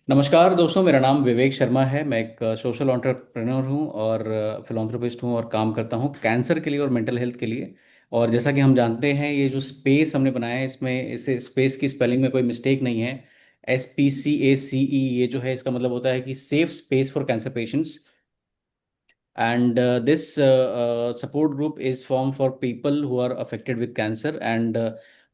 नमस्कार दोस्तों, मेरा नाम विवेक शर्मा है। मैं एक सोशल एंटरप्रेन्योर हूँ और फिलांथ्रोपिस्ट हूँ और काम करता हूँ कैंसर के लिए और मेंटल हेल्थ के लिए। और जैसा कि हम जानते हैं, ये जो स्पेस हमने बनाया है, इसमें इसे स्पेस की स्पेलिंग में कोई मिस्टेक नहीं है। SPCACE, ये जो है इसका मतलब होता है कि safe space for cancer patients. And this support group is formed for people who are affected with cancer, and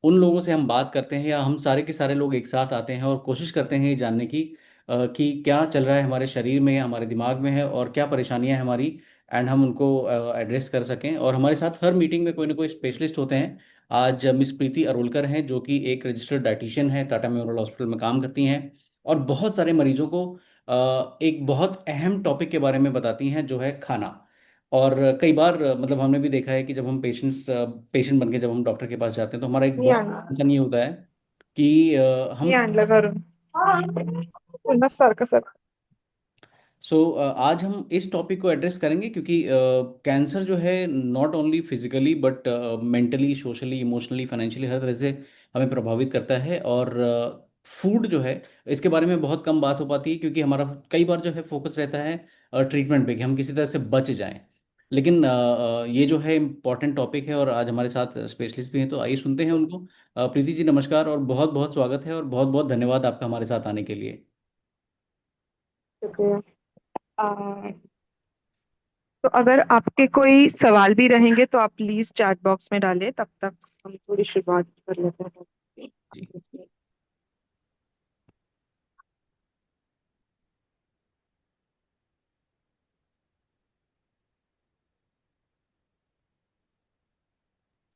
उन लोगों से हम बात करते हैं, या हम सारे के सारे लोग एक साथ आते हैं और कोशिश करते हैं ये जानने की कि क्या चल रहा है हमारे शरीर में या हमारे दिमाग में है और क्या परेशानियां हैं हमारी, एंड हम उनको एड्रेस कर सकें। और हमारे साथ हर मीटिंग में कोई ना कोई स्पेशलिस्ट होते हैं। आज मिस प्रीति अरोलकर हैं, जो कि एक रजिस्टर्ड डाइटिशियन है, टाटा मेमोरियल हॉस्पिटल में काम करती हैं और बहुत सारे मरीजों को एक बहुत अहम टॉपिक के बारे में बताती हैं, जो है खाना। और कई बार मतलब हमने भी देखा है कि जब हम पेशेंट बन के जब हम डॉक्टर के पास जाते हैं, तो हमारा एक मी बहुत आणलं कंसर्न ये होता है कि मी हम आणलं घरून पुन्हा सारखं सारखं आज हम इस टॉपिक को एड्रेस करेंगे, क्योंकि कैंसर जो है not only physically but mentally, socially, emotionally, financially हर तरह से हमें प्रभावित करता है। और फूड जो है, इसके बारे में बहुत कम बात हो पाती है, क्योंकि हमारा कई बार जो है फोकस रहता है ट्रीटमेंट पे कि हम किसी तरह से बच जाएं। लेकिन ये जो है इम्पॉर्टेंट टॉपिक है और आज हमारे साथ स्पेशलिस्ट भी हैं, तो आइए सुनते हैं उनको। प्रीति जी, नमस्कार और बहुत बहुत स्वागत है और बहुत बहुत धन्यवाद आपका हमारे साथ आने के लिए। शुक्रिया। आ, तो अगर आपके कोई सवाल भी रहेंगे तो आप प्लीज चैट बॉक्स में डालें, तब तक हम थोड़ी शुरुआत कर लेते हैं। जी।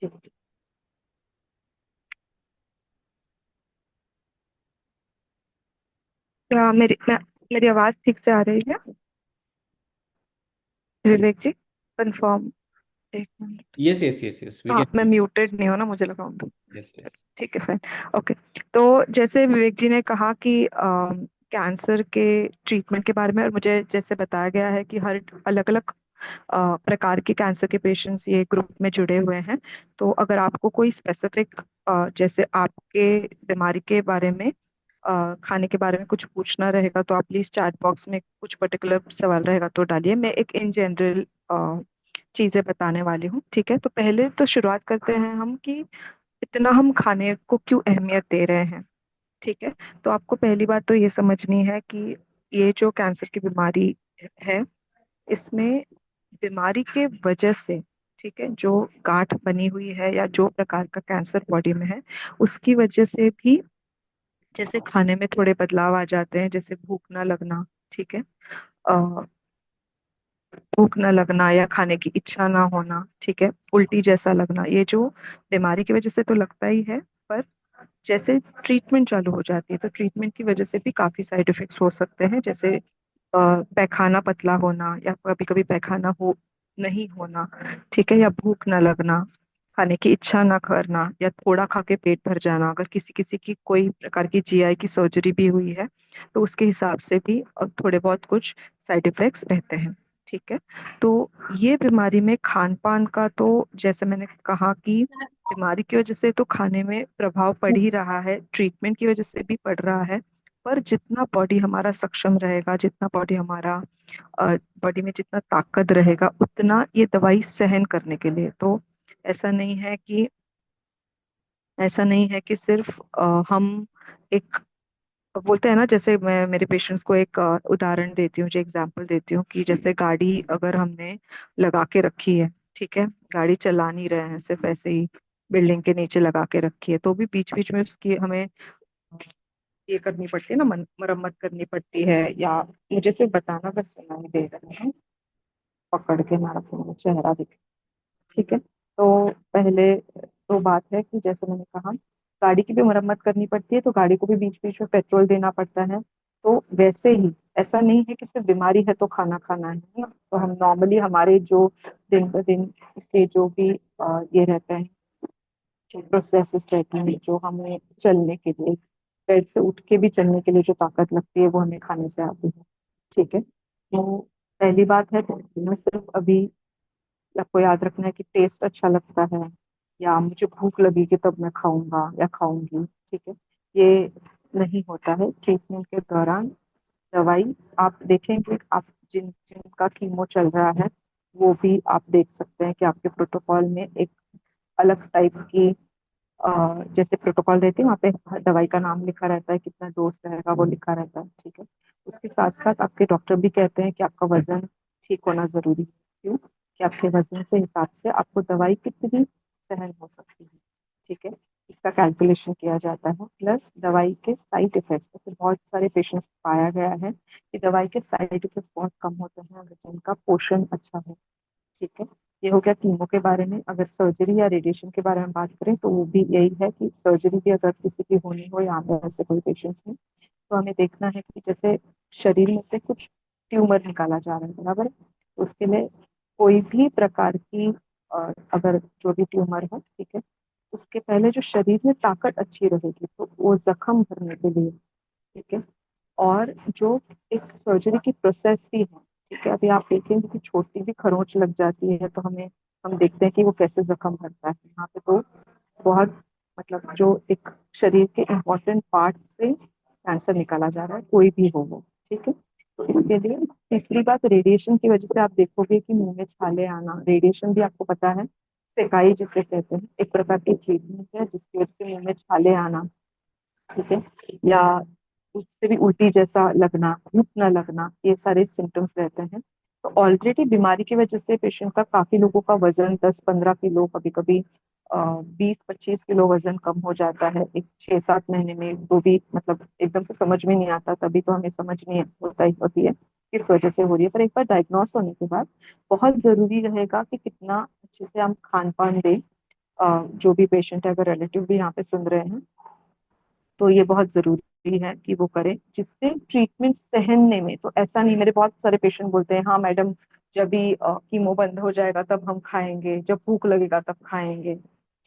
जी। क्या मेरी आवाज ठीक से आ रही है? विवेक जी, कंफर्म। एक minute. Yes yes yes yes, we हाँ, मैं कैन। म्यूटेड नहीं हूँ ना, मुझे लगा। Yes yes. ठीक है, फाइन। ओके। तो जैसे विवेक जी ने कहा कि कैंसर के ट्रीटमेंट के बारे में, और मुझे जैसे बताया गया है कि हर अलग अलग प्रकार के कैंसर के पेशेंट्स ये ग्रुप में जुड़े हुए हैं। तो अगर आपको कोई स्पेसिफिक जैसे आपके बीमारी के बारे में, खाने के बारे में कुछ पूछना रहेगा, तो आप प्लीज चैट बॉक्स में कुछ पर्टिकुलर सवाल रहेगा तो डालिए। मैं एक इन जनरल चीजें बताने वाली हूँ, ठीक है? तो पहले तो शुरुआत करते हैं हम कि इतना हम खाने को क्यों अहमियत दे रहे हैं। ठीक है। तो आपको पहली बात तो ये समझनी है कि ये जो कैंसर की बीमारी है, इसमें बीमारी के वजह से, ठीक है, जो गांठ बनी हुई है या जो प्रकार का कैंसर बॉडी में है, उसकी वजह से भी जैसे खाने में थोड़े बदलाव आ जाते हैं, जैसे भूख ना लगना, ठीक है, भूख न लगना या खाने की इच्छा ना होना, ठीक है, उल्टी जैसा लगना, ये जो बीमारी की वजह से तो लगता ही है, पर जैसे ट्रीटमेंट चालू हो जाती है तो ट्रीटमेंट की वजह से भी काफी साइड इफेक्ट्स हो सकते हैं, जैसे पैखाना पतला होना या कभी कभी पैखाना हो नहीं होना, ठीक है, या भूख न लगना, खाने की इच्छा ना करना, या थोड़ा खा के पेट भर जाना। अगर किसी किसी की कोई प्रकार की जीआई की सर्जरी भी हुई है तो उसके हिसाब से भी थोड़े बहुत कुछ साइड इफेक्ट्स रहते हैं, ठीक है। तो ये बीमारी में खान पान का तो, जैसे मैंने कहा कि बीमारी की वजह से तो खाने में प्रभाव पड़ ही रहा है, ट्रीटमेंट की वजह से भी पड़ रहा है। पर जितना बॉडी हमारा सक्षम रहेगा, जितना बॉडी हमारा बॉडी में जितना ताकत रहेगा, उतना ये दवाई सहन करने के लिए। तो ऐसा नहीं है कि ऐसा नहीं है कि सिर्फ हम एक बोलते हैं ना, जैसे मैं मेरे पेशेंट्स को एक उदाहरण देती हूँ, जो एग्जांपल देती हूँ कि जैसे गाड़ी अगर हमने लगा के रखी है, ठीक है, गाड़ी चला नहीं रहे हैं, सिर्फ ऐसे ही बिल्डिंग के नीचे लगा के रखी है, तो भी बीच बीच में उसकी हमें ये करनी पड़ती है ना, मरम्मत करनी पड़ती है। या मुझे सिर्फ बताना बस सुनाई दे रहा है, पकड़ के हमारा पूरा चेहरा दिखे, ठीक है। तो पहले तो बात है कि जैसे मैंने कहा, गाड़ी की भी मरम्मत करनी पड़ती है, तो गाड़ी को भी बीच बीच में पेट्रोल देना पड़ता है। तो वैसे ही ऐसा नहीं है कि सिर्फ बीमारी है तो खाना खाना है ना। तो हम नॉर्मली हमारे जो दिन ब दिन के जो भी ये रहते हैं, जो प्रोसेसेस रहती हैं, जो हमें चलने के लिए, बेड से उठ के भी चलने के लिए जो ताकत लगती है, वो हमें खाने से आती है, ठीक है। तो पहली बात है तो मैं सिर्फ अभी आपको याद रखना है कि टेस्ट अच्छा लगता है या मुझे भूख लगेगी तब मैं खाऊंगा या खाऊंगी, ठीक है, ये नहीं होता है ट्रीटमेंट के दौरान। दवाई आप देखेंगे, आप जिनका कीमो चल रहा है वो भी आप देख सकते हैं कि आपके प्रोटोकॉल में एक अलग टाइप की जैसे प्रोटोकॉल रहती है, वहाँ पे हर दवाई का नाम लिखा रहता है, कितना डोज रहेगा वो लिखा रहता है, ठीक है। उसके साथ साथ आपके डॉक्टर भी कहते हैं कि आपका वजन ठीक होना जरूरी है। क्यों? कि आपके वजन से हिसाब से आपको दवाई कितनी सहन हो सकती है, ठीक है। इसका कैलकुलेशन किया जाता है, प्लस दवाई के साइड इफेक्ट्स। जैसे बहुत सारे पेशेंट्स पाया गया है कि दवाई के साइड इफेक्ट्स बहुत कम होते हैं अगर जिनका पोषण अच्छा हो, ठीक है। ये हो गया कीमो के बारे में। अगर सर्जरी या रेडिएशन के बारे में बात करें तो वो भी यही है कि सर्जरी भी अगर किसी की होनी हो या आप ऐसे कोई पेशेंट्स में, तो हमें देखना है कि जैसे शरीर में से कुछ ट्यूमर निकाला जा रहा है, बराबर है? तो उसके लिए कोई भी प्रकार की अगर जो भी ट्यूमर है, ठीक है, उसके पहले जो शरीर में ताकत अच्छी रहेगी तो वो जख्म भरने के लिए, ठीक है। और जो एक सर्जरी की प्रोसेस भी है, ठीक है। अभी आप देखेंगे कि छोटी भी खरोंच लग जाती है तो हम देखते हैं कि वो कैसे जख्म भरता है यहाँ पे। तो बहुत मतलब जो एक शरीर के इम्पोर्टेंट पार्ट से कैंसर निकाला जा रहा है, कोई भी हो वो, ठीक है। तो इसके लिए तीसरी बात, रेडिएशन की वजह से आप देखोगे कि मुंह में छाले आना, रेडिएशन भी आपको पता है सेकाई जिसे कहते हैं, एक प्रकार की ट्रीटमेंट है जिसकी वजह से मुंह में छाले आना, ठीक है, या उससे भी उल्टी जैसा लगना, भूख न लगना, ये सारे सिम्टम्स रहते हैं। तो ऑलरेडी बीमारी की वजह से पेशेंट का, काफी लोगों का वजन 10-15 किलो, कभी कभी 20-25 किलो वजन कम हो जाता है एक 6-7 महीने में। तो भी मतलब एकदम से समझ में नहीं आता, तभी तो हमें समझ नहीं होता ही होती है किस वजह से हो रही है। पर एक बार डायग्नोस होने के बाद बहुत जरूरी रहेगा कि कितना अच्छे से हम खान पान दें। जो भी पेशेंट है, अगर रिलेटिव भी यहाँ पे सुन रहे हैं, तो ये बहुत जरूरी है कि वो करें जिससे ट्रीटमेंट सहने में। तो ऐसा नहीं, मेरे बहुत सारे पेशेंट बोलते हैं हाँ मैडम, जब भी कीमो बंद हो जाएगा तब हम खाएंगे, जब भूख लगेगा तब खाएंगे,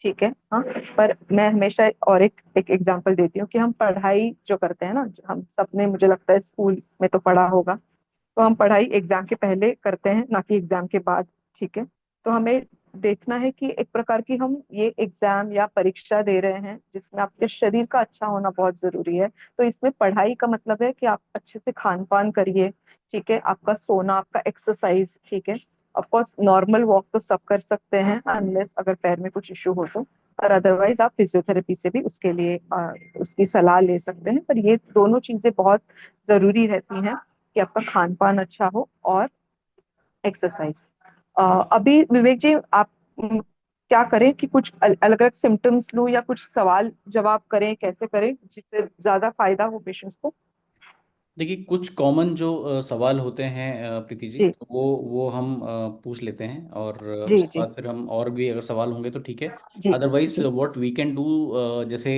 ठीक है। हाँ, पर मैं हमेशा और एक एग्जांपल देती हूँ कि हम पढ़ाई जो करते हैं ना, हम सबने मुझे लगता है स्कूल में तो पढ़ा होगा, तो हम पढ़ाई एग्जाम के पहले करते हैं ना कि एग्जाम के बाद, ठीक है। तो हमें देखना है कि एक प्रकार की हम ये एग्जाम या परीक्षा दे रहे हैं जिसमें आपके शरीर का अच्छा होना बहुत जरूरी है। तो इसमें पढ़ाई का मतलब है कि आप अच्छे से खान पान करिए, ठीक है, आपका सोना, आपका एक्सरसाइज, ठीक है। ऑफ कोर्स नॉर्मल वॉक तो सब कर सकते हैं अनलेस अगर पैर में कुछ इश्यू हो तो, और अदरवाइज आप फिजियोथेरेपी से भी उसके लिए उसकी सलाह ले सकते हैं। पर ये दोनों चीजें बहुत जरूरी रहती हैं कि आपका खान पान अच्छा हो और एक्सरसाइज। अभी विवेक जी, आप क्या करें कि कुछ अलग अलग सिम्टम्स लूं या कुछ सवाल जवाब करें, कैसे करें जिससे ज्यादा फायदा हो पेशेंट्स को? देखिए, कुछ कॉमन जो सवाल होते हैं प्रीति जी, जी तो वो हम पूछ लेते हैं, और जी उसके जी बाद फिर हम और भी अगर सवाल होंगे तो ठीक है। जी अदरवाइज जी व्हाट वी कैन डू, जैसे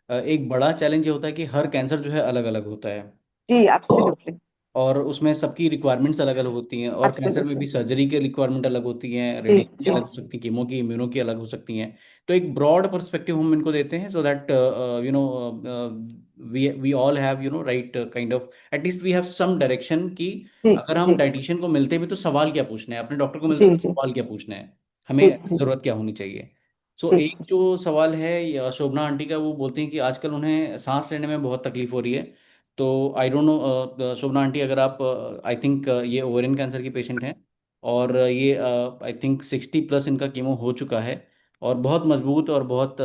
एक बड़ा चैलेंज ये होता है कि हर कैंसर जो है अलग अलग होता है, जी, एब्सोल्युटली और उसमें सबकी रिक्वायरमेंट्स अलग अलग होती हैं, और कैंसर में एब्सोल्युटली। भी सर्जरी की रिक्वायरमेंट अलग होती हैं, जी रेडिएशन की जी अलग हो सकती है, कीमो की, इम्यूनो की अलग हो सकती हैं। तो एक ब्रॉड पर्सपेक्टिव हम इनको देते हैं, so that you know we all have right kind of, at least we have some direction कि जी अगर हम जी डाइटिशियन को मिलते भी तो सवाल क्या पूछना है, अपने डॉक्टर को मिलते जी तो जी सवाल क्या पूछना है, जी हमें जी ज़रूरत क्या होनी चाहिए। सो जी एक जो सवाल है शोभना आंटी का, वो बोलती हैं कि आजकल उन्हें सांस लेने में बहुत तकलीफ हो रही है। तो I don't know Shobhana aunty, अगर आप, आई थिंक ये ओवेरियन कैंसर की पेशेंट हैं, और ये आई थिंक 60+ इनका कीमो हो चुका है, और बहुत मजबूत और बहुत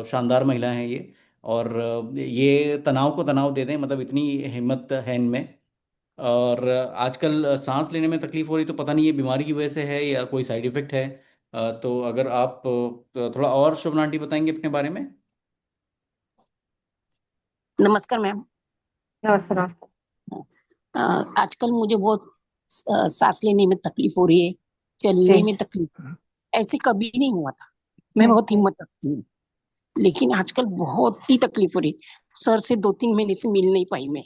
शानदार महिला हैं ये। और ये तनाव को तनाव दे दें, मतलब इतनी हिम्मत है इनमें। और आजकल सांस लेने में तकलीफ हो रही, तो पता नहीं ये बीमारी की वजह से है या कोई साइड इफेक्ट है। तो अगर आप थोड़ा और शोभना आंटी बताएंगे अपने बारे में। नमस्कार मैम। नमस्ते नमस्ते। आजकल मुझे बहुत सांस लेने में तकलीफ हो रही है, चलने जी। में तकलीफ हो रही है। ऐसे कभी नहीं हुआ था। मैं हम्म बहुत हिम्मत रखती हूँ, लेकिन आजकल बहुत ही तकलीफ हो रही है। सर से 2-3 महीने से मिल नहीं पाई मैं।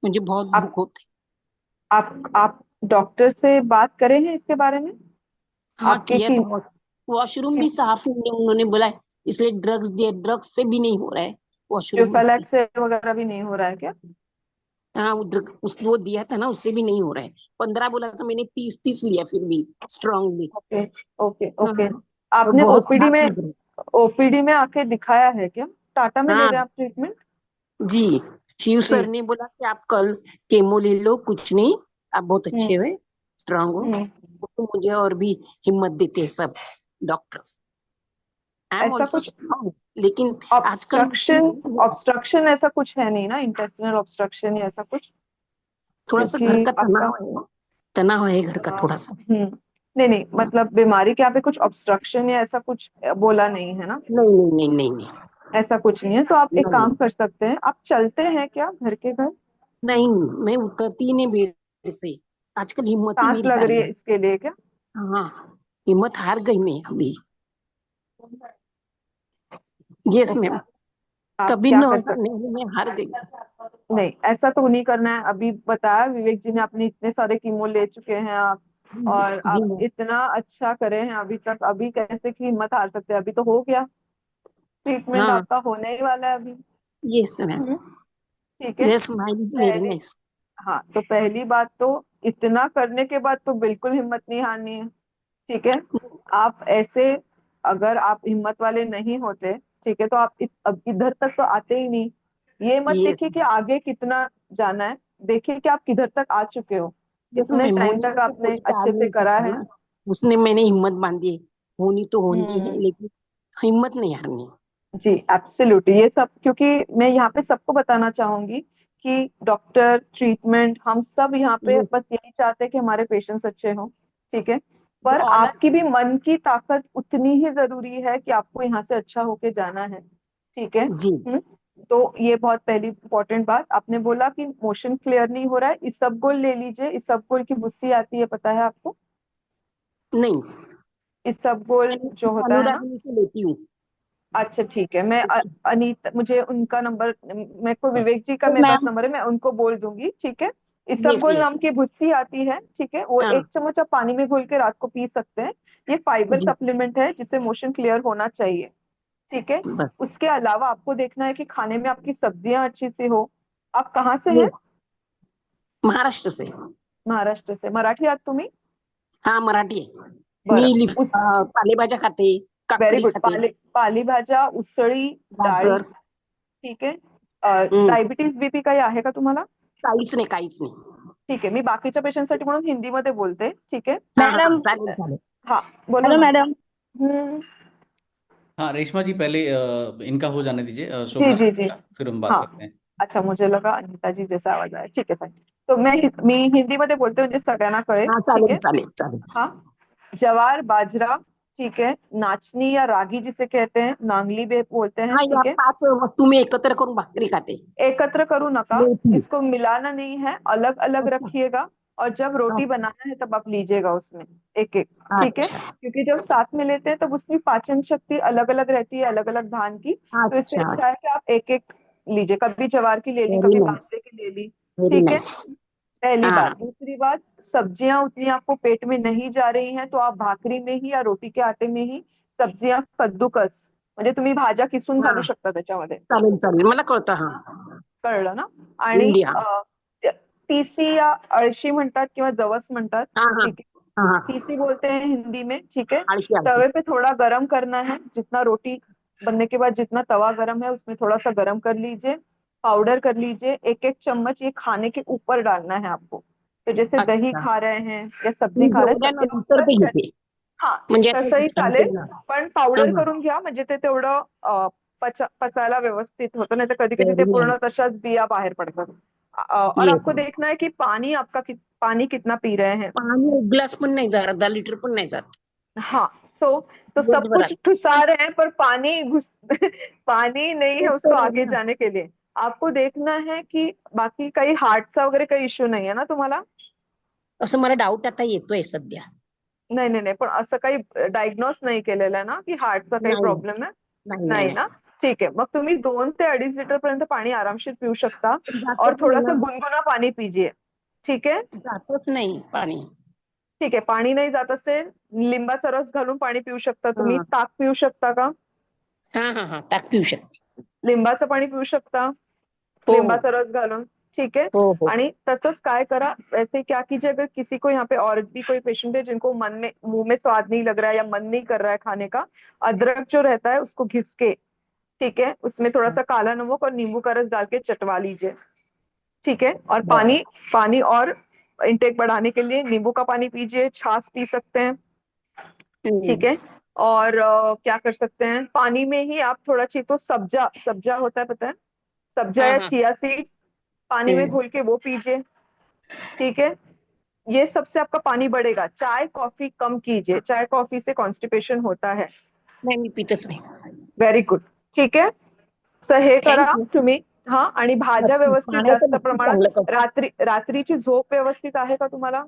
मुझे बहुत आप दुख होता है। आप डॉक्टर से बात करें हैं इसके बारे में? हाँ आपके किया की, था, वॉशरूम भी साफ नहीं है, उन्होंने बोला है, इसलिए ड्रग्स दिए, ड्रग्स से भी नहीं हो रहा है वॉशरूम में से। ट्यूफेलेक्स वगैरह भी नहीं हो रहा है क्या? हाँ वो दिया था ना, उससे भी नहीं हो रहा है। 15 बोला था मैंने, 30-30 लिया फिर भी स्ट्रांगली। ओके ओके हाँ, ओके। और आपने बहुत ओपीडी खराब में लग रहा है। ओपीडी में आके दिखाया है क्या? टाटा में ले हाँ रहे हैं आप ट्रीटमेंट? जी। शिव जी। सर ने बोला कि आप कल केमो ले लो, कुछ नहीं, आप बहुत अच्छे हम्म। हो, स्ट्रांग हो। हम्म। वो तो मुझे और भी हिम्मत देते हैं सब डॉक्टर्स। आई एम ऐसा ऑल्सो कुछ स्ट्रांग, लेकिन आजकल ऑब्स्ट्रक्शन ऑब्स्ट्रक्शन ऐसा कुछ है नहीं ना, इंटेस्टिनल ऑब्स्ट्रक्शन या ऐसा कुछ? थोड़ा सा क्योंकि घर का आपका तनाव है घर का थोड़ा सा। नहीं नहीं, मतलब बीमारी के यहाँ पे कुछ ऑब्स्ट्रक्शन या ऐसा कुछ बोला नहीं है ना? नहीं नहीं नहीं नहीं नहीं ऐसा कुछ नहीं है, तो आप एक नहीं काम कर सकते हैं, आप चलते हैं क्या घर के घर? नहीं, मैं उतरती ही नहीं बेड से। आजकल हिम्मत ही सांस मेरी लग हार रही गई। है इसके लिए क्या? हाँ, हिम्मत हार गई मैं अभी। Yes okay. मैम। आप कभी क्या न कर हारने सकते में मैं हार गई। हैं, नहीं ऐसा तो नहीं करना है। अभी बताया विवेक जी ने, अपने इतने सारे कीमो ले चुके हैं आप, और जी आप मैम। इतना अच्छा करे हैं अभी तक, अभी कैसे की हिम्मत हार सकते हैं? अभी तो हो गया, ट्रीटमेंट हाँ, आपका होने ही वाला है अभी। Yes ma'am. हम्म, ठीक है। यस, माइंड इज वेरी पहले, नाइस। हाँ तो पहली बात तो, इतना करने के बाद तो बिल्कुल हिम्मत नहीं हारनी है, ठीक है? आप ऐसे, अगर आप हिम्मत वाले नहीं होते, ठीक है, तो आप अब इधर तक तो आते ही नहीं। ये मत यस देखिए कि आगे कितना जाना है, देखिए कि आप किधर तक आ चुके हो, यस कितने मैम, टाइम होने तक को तो आपने कोई टाल अच्छे से नहीं करा सकता है। ना। उसने मैंने हिम्मत बांधी है, होनी तो होनी है, हम्म। लेकिन हिम्मत नहीं हारनी। जी एब्सोल्युटली, ये सब क्योंकि मैं यहाँ पे सबको बताना चाहूंगी कि डॉक्टर, ट्रीटमेंट, हम सब यहाँ पे यस, बस यही चाहते हैं कि हमारे पेशेंट्स अच्छे हों, ठीक है? वो पर ऑनर। आपकी भी मन की ताकत उतनी ही जरूरी है कि आपको यहाँ से अच्छा होके जाना है, ठीक है? जी तो ये बहुत पहली इंपॉर्टेंट बात। आपने बोला कि मोशन क्लियर नहीं हो रहा है, इसबगोल ले लीजिए। इसबगोल की भुस्सी आती है, पता है आपको? नहीं, इसबगोल मैं जो होता है ना, अनुराग से लेती हूँ। अच्छा ठीक है। मैं अनीता, मुझे उनका नंबर, मेरे को हाँ। विवेक जी का तो मेरे पास मैम, नंबर है, मैं उनको बोल दूंगी, ठीक है? यस इसबगोल नाम यस। की भुस्सी आती है, ठीक है? वो हाँ 1 चम्मच आप पानी में घोल के रात को पी सकते हैं। ये फाइबर जी, सप्लीमेंट है जिससे मोशन क्लियर होना चाहिए, ठीक है? बस। उसके अलावा आपको देखना है कि खाने में आपकी सब्जियां अच्छी से हो। आप कहाँ से हैं? यस, महाराष्ट्र से। महाराष्ट्र से। मराठी आहात तुम्ही? हाँ, मराठी आहे। बरं, मी उस पालेभाज्या खाते, व्हेरी काकडी गुड। खाते, पालेभाज्या, उसळी, डाळी, गाजर. ठीक आहे? हम्म, डायबिटीज, बीपी काही आहे का तुम्हाला? काहीच नाही, काहीच नाही. ठीक आहे, मी बाकीच्या पेशंटसाठी म्हणून हिंदीमध्ये बोलते, ठीक आहे? हाँ हाँ हाँ, मैडम। चालेल चालेल. हा, बोलो हेलो ना। मैडम। हम्म। हाँ रेशमा जी, पहले इनका हो जाने दीजिए, जी शोभना जी जी। का, फिर हम बात हाँ, करते हैं। अच्छा, मुझे लगा अनिता जी जैसा आवाज आया, ठीक है, फाइन। तो मी हिंदीमध्ये बोलते म्हणजे सगळ्यांना कळेल, हाँ, ठीक चालेल है? चालेल चालेल. हाँ, जवार बाजरा, ठीक है? नाचनी या रागी जिसे कहते हैं, नांगली भी बोलते हैं, हाँ, या ठीक है? 5 वस्तू मी एकत्र करून भाकरी खाते. एकत्र करू नका, मेथी. इसको मिलाना नहीं है, अलग अलग अच्छा रखिएगा। और जब रोटी अच्छा बनाना है तब आप लीजिएगा उसमें एक एक, ठीक है? अच्छा क्योंकि जब साथ में लेते हैं तब उसकी पाचन शक्ति अलग अलग रहती है, अलग अलग धान की। तो इससे अच्छा. अच्छा है कि आप एक एक लीजिए, कभी जवार की ले ली, व्हेरी कभी नाइस, बाजरे की ले ली, व्हेरी ठीक है? नाइस. पहली हाँ बात। दूसरी बात, सब्जियां उतनी आपको पेट में नहीं जा रही हैं तो आप भाकरी में ही या रोटी के आटे में ही सब्जियां कद्दूकस, म्हणजे तुम्ही भाज्या किसून घालू हाँ, शकता त्याच्यामध्ये। चालेल चालेल, मला कळतं. हाँ, कळलं ना? आणि इंडिया. तीसी या अळशी म्हणतात किंवा जवस म्हणतात, हाँ हाँ ठीक है? हाँ हाँ. तीसी बोलते हैं हिंदी में, ठीक है? आळशी आळशी. तवे पे थोड़ा गरम करना है, जितना रोटी बनने के बाद जितना तवा गरम है उसमें थोड़ा सा गरम कर लीजिए, पाउडर कर लीजिए। एक एक चम्मच ये खाने के ऊपर डालना है आपको। तो जैसे दही अच्छा, खा रहे हैं या सब्जी मी खा रहे हैं, सब्जी जेवल्यानंतर ते ऊपर, घेते, हा, म्हणजे आता तसंही चालेल, सांगते ना. पण पावडर हाँ, करून घ्या म्हणजे ते तेवढं पचायला व्यवस्थित होतं, नाही तर कधी कधी ते व्हेरी पूर्ण नाइस. तशाच बिया बाहेर पडतात। और येस. आपको देखना है कि पानी आपका पानी कितना पी रहे हैं। पाणी 1 ग्लास पण नाही जात, अर्धा लिटर पण नाही जात हाँ, तो सब कुछ दिवसभरात. ठुसा रहे हैं पर पानी घुस पानी नहीं है तेच उसको तर आहे आगे ना. जाने के लिए। आपको देखना है कि बाकी काही हार्टचा वगैरे काही इश्यू नाही आहे ना तुम्हाला? असं मला डाऊट आता येतोय सध्या. नाही नाही नाही, पण असं काही डायग्नोस नाही केलेलं आहे ना की हार्टचा काही नाही प्रॉब्लेम आहे? नाही नाही नाही नाही. ना? ठीक आहे, मग तुम्ही 2 ते 2.5 लिटर पर्यंत पाणी आरामशीर पिऊ शकता। पण और जातच नाही थोड़ा सा ना, गुनगुना पानी पीजिए, ठीक है? जातच नाही पाणी. ठीक आहे, पाणी नाही जात असेल, लिंबाचा रस घालून पाणी पिऊ शकता तुम्ही। हा ताक पिऊ शकता का? हा हा हा, ताक पिऊ शकते. लिंबाचं पाणी पिऊ शकता, हो हो लिंबाचा रस घालून, ठीक है? हो हो. आणि तसंच काय करा, वैसे क्या कीजिए, अगर किसी को यहाँ पे और भी कोई पेशेंट है जिनको मन में, मुंह में स्वाद नहीं लग रहा है या मन नहीं कर रहा है खाने का, अदरक जो रहता है उसको घिस के ठीक है, उसमें थोड़ा सा काला नमक और नींबू का रस डाल के चटवा लीजिए। ठीक है, और हाँ। पानी, पानी और इंटेक बढ़ाने के लिए नींबू का पानी पीजिए, छाछ पी सकते हैं। ठीक हम्म, है, और क्या कर सकते हैं, पानी में ही आप थोड़ा चाहिए तो सब्जा, सब्जा होता है पता है, सब्जा हाँ या हाँ। चिया सीड्स, पानी में हम्म, घोल के वो पीजिए। ठीक है, ये सबसे आपका पानी बढ़ेगा। चाय कॉफी कम कीजिए, चाय कॉफी से कॉन्स्टिपेशन होता है। नाही मी पितच नाही। Very good. ठीक है, तर हे करा थँक्यू. तुम्ही. हा, आणि भाज्या नक्की व्यवस्थित पाण्याचं जास्त नक्की चांगलं प्रमाणात, करतो. रात्रीची झोप व्यवस्थित आहे का तुम्हाला?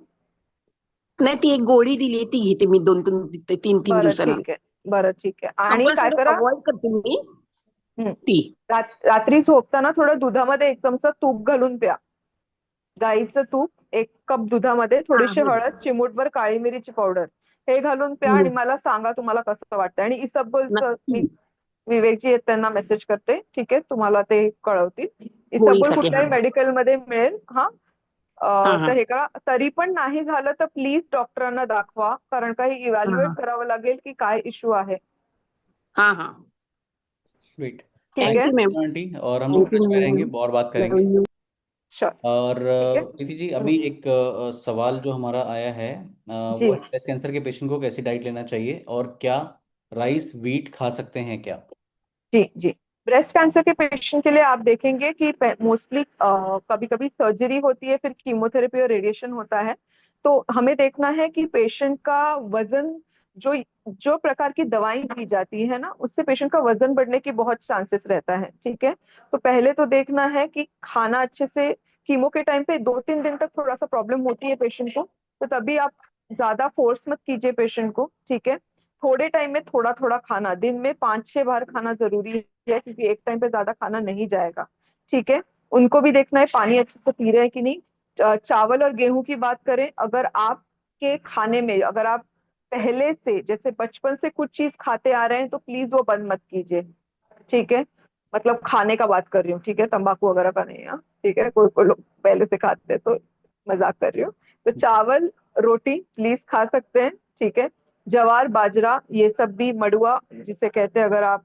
नाही ती एक गोळी दिली ती घेते मी 2-3 बरं दिवसाला. ठीक आहे, बरं ठीक आहे. आणि काय कंपल्सरी करा, अव्हॉइड करते मी हं, ती. रात्री झोपताना थोडं दुधामध्ये 1 चमचा तूप घालून प्या. गाईचं तूप 1 कप दुधामध्ये, हा थोडीशी हा. हळद, चिमूटभर काळी मिरीची पावडर, हे घालून प्या आणि हम्म, मला सांगा तुम्हाला कसं वाटतंय. आणि इसबगोलचं नक्की मी, विवेकजी आहेत त्यांना मेसेज करते, ठीक आहे, तुम्हाला ते कळवतील. इसबगोल गोळीसाठी. हा कुठल्याही मेडिकलमध्ये मिळेल. हा, हा हा तर हे करा. तरी पण नाही झालं तर प्लीज डॉक्टरांना दाखवा, कारण काही हा इव्हॅल्युएट हा करावं लागेल की काय इश्यू आहे. हा हा. ग्रेट। ठीक थैंक है, thank you you ma'am. Seema aunty, और हम लोग थँक्यू टच में रहेंगे मैम. और बात लव करेंगे। यू. श्योर। और ठीक है। प्रीति जी, अभी एक सवाल जो हमारा आया है, वो जी है ब्रेस्ट कैंसर के पेशेंट को कैसी डाइट लेना चाहिए, और क्या राइस व्हीट खा सकते हैं क्या? जी जी, ब्रेस्ट कैंसर के पेशेंट के लिए आप देखेंगे कि मोस्टली कभी कभी सर्जरी होती है, फिर कीमोथेरेपी और रेडिएशन होता है। तो हमें देखना है कि पेशेंट का वजन, जो जो प्रकार की दवाई दी जाती है ना, उससे पेशेंट का वजन बढ़ने की बहुत चांसेस रहता है। ठीक है, तो पहले तो देखना है कि खाना अच्छे से, कीमो के टाइम पे 2-3 दिन तक थोड़ा सा प्रॉब्लम होती है पेशेंट को, तो तभी आप ज्यादा फोर्स मत कीजिए पेशेंट को। ठीक है, थोड़े टाइम में थोड़ा थोड़ा खाना, दिन में 5-6 बार खाना जरूरी है, क्योंकि एक टाइम पे ज्यादा खाना नहीं जाएगा। ठीक है, उनको भी देखना है पानी अच्छे से पी रहे हैं कि नहीं। चावल और गेहूं की बात करें, अगर आपके खाने में, अगर आप पहले से जैसे बचपन से कुछ चीज खाते आ रहे हैं, तो प्लीज वो बंद मत कीजिए। ठीक है, मतलब खाने का बात कर रही हूँ, ठीक है, तंबाकू वगैरह का नहीं है। हाँ? ठीक है, कोई कोई लोग पहले से खाते हैं, तो मजाक कर रही हूँ। तो चावल रोटी प्लीज खा सकते हैं। ठीक है, जवार बाजरा ये सब भी, मड़ुआ जिसे कहते हैं, अगर आप,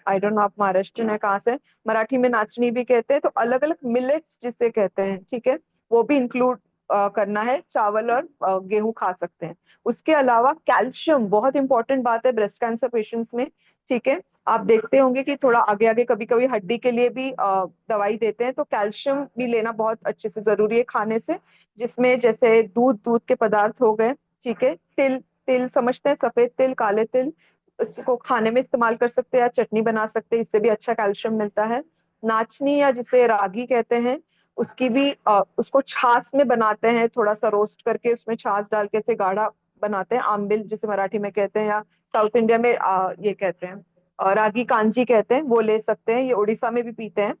आई डोंट नो आप महाराष्ट्र है कहाँ से, मराठी में नाचनी भी कहते हैं, तो अलग अलग मिलेट्स जिसे कहते हैं, ठीक है, वो भी इंक्लूड करना है। चावल और गेहूं खा सकते हैं। उसके अलावा कैल्शियम बहुत इंपॉर्टेंट बात है ब्रेस्ट कैंसर पेशेंट्स में। ठीक है, आप देखते होंगे कि थोड़ा आगे आगे कभी कभी हड्डी के लिए भी दवाई देते हैं, तो कैल्शियम भी लेना बहुत अच्छे से जरूरी है खाने से, जिसमें जैसे दूध, दूध के पदार्थ हो गए। ठीक है, तिल, तिल समझते हैं, सफेद तिल, काले तिल, इसको खाने में इस्तेमाल कर सकते हैं या चटनी बना सकते हैं, इससे भी अच्छा कैल्शियम मिलता है। नाचनी या जिसे रागी कहते हैं, उसकी भी उसको छाछ में बनाते हैं, थोड़ा सा रोस्ट करके उसमें छाछ डाल के इसे गाढ़ा बनाते हैं, आम्बिल जिसे मराठी में कहते हैं, या साउथ इंडिया में ये कहते हैं, रागी कांजी कहते हैं, वो ले सकते हैं, ये उड़ीसा में भी पीते हैं।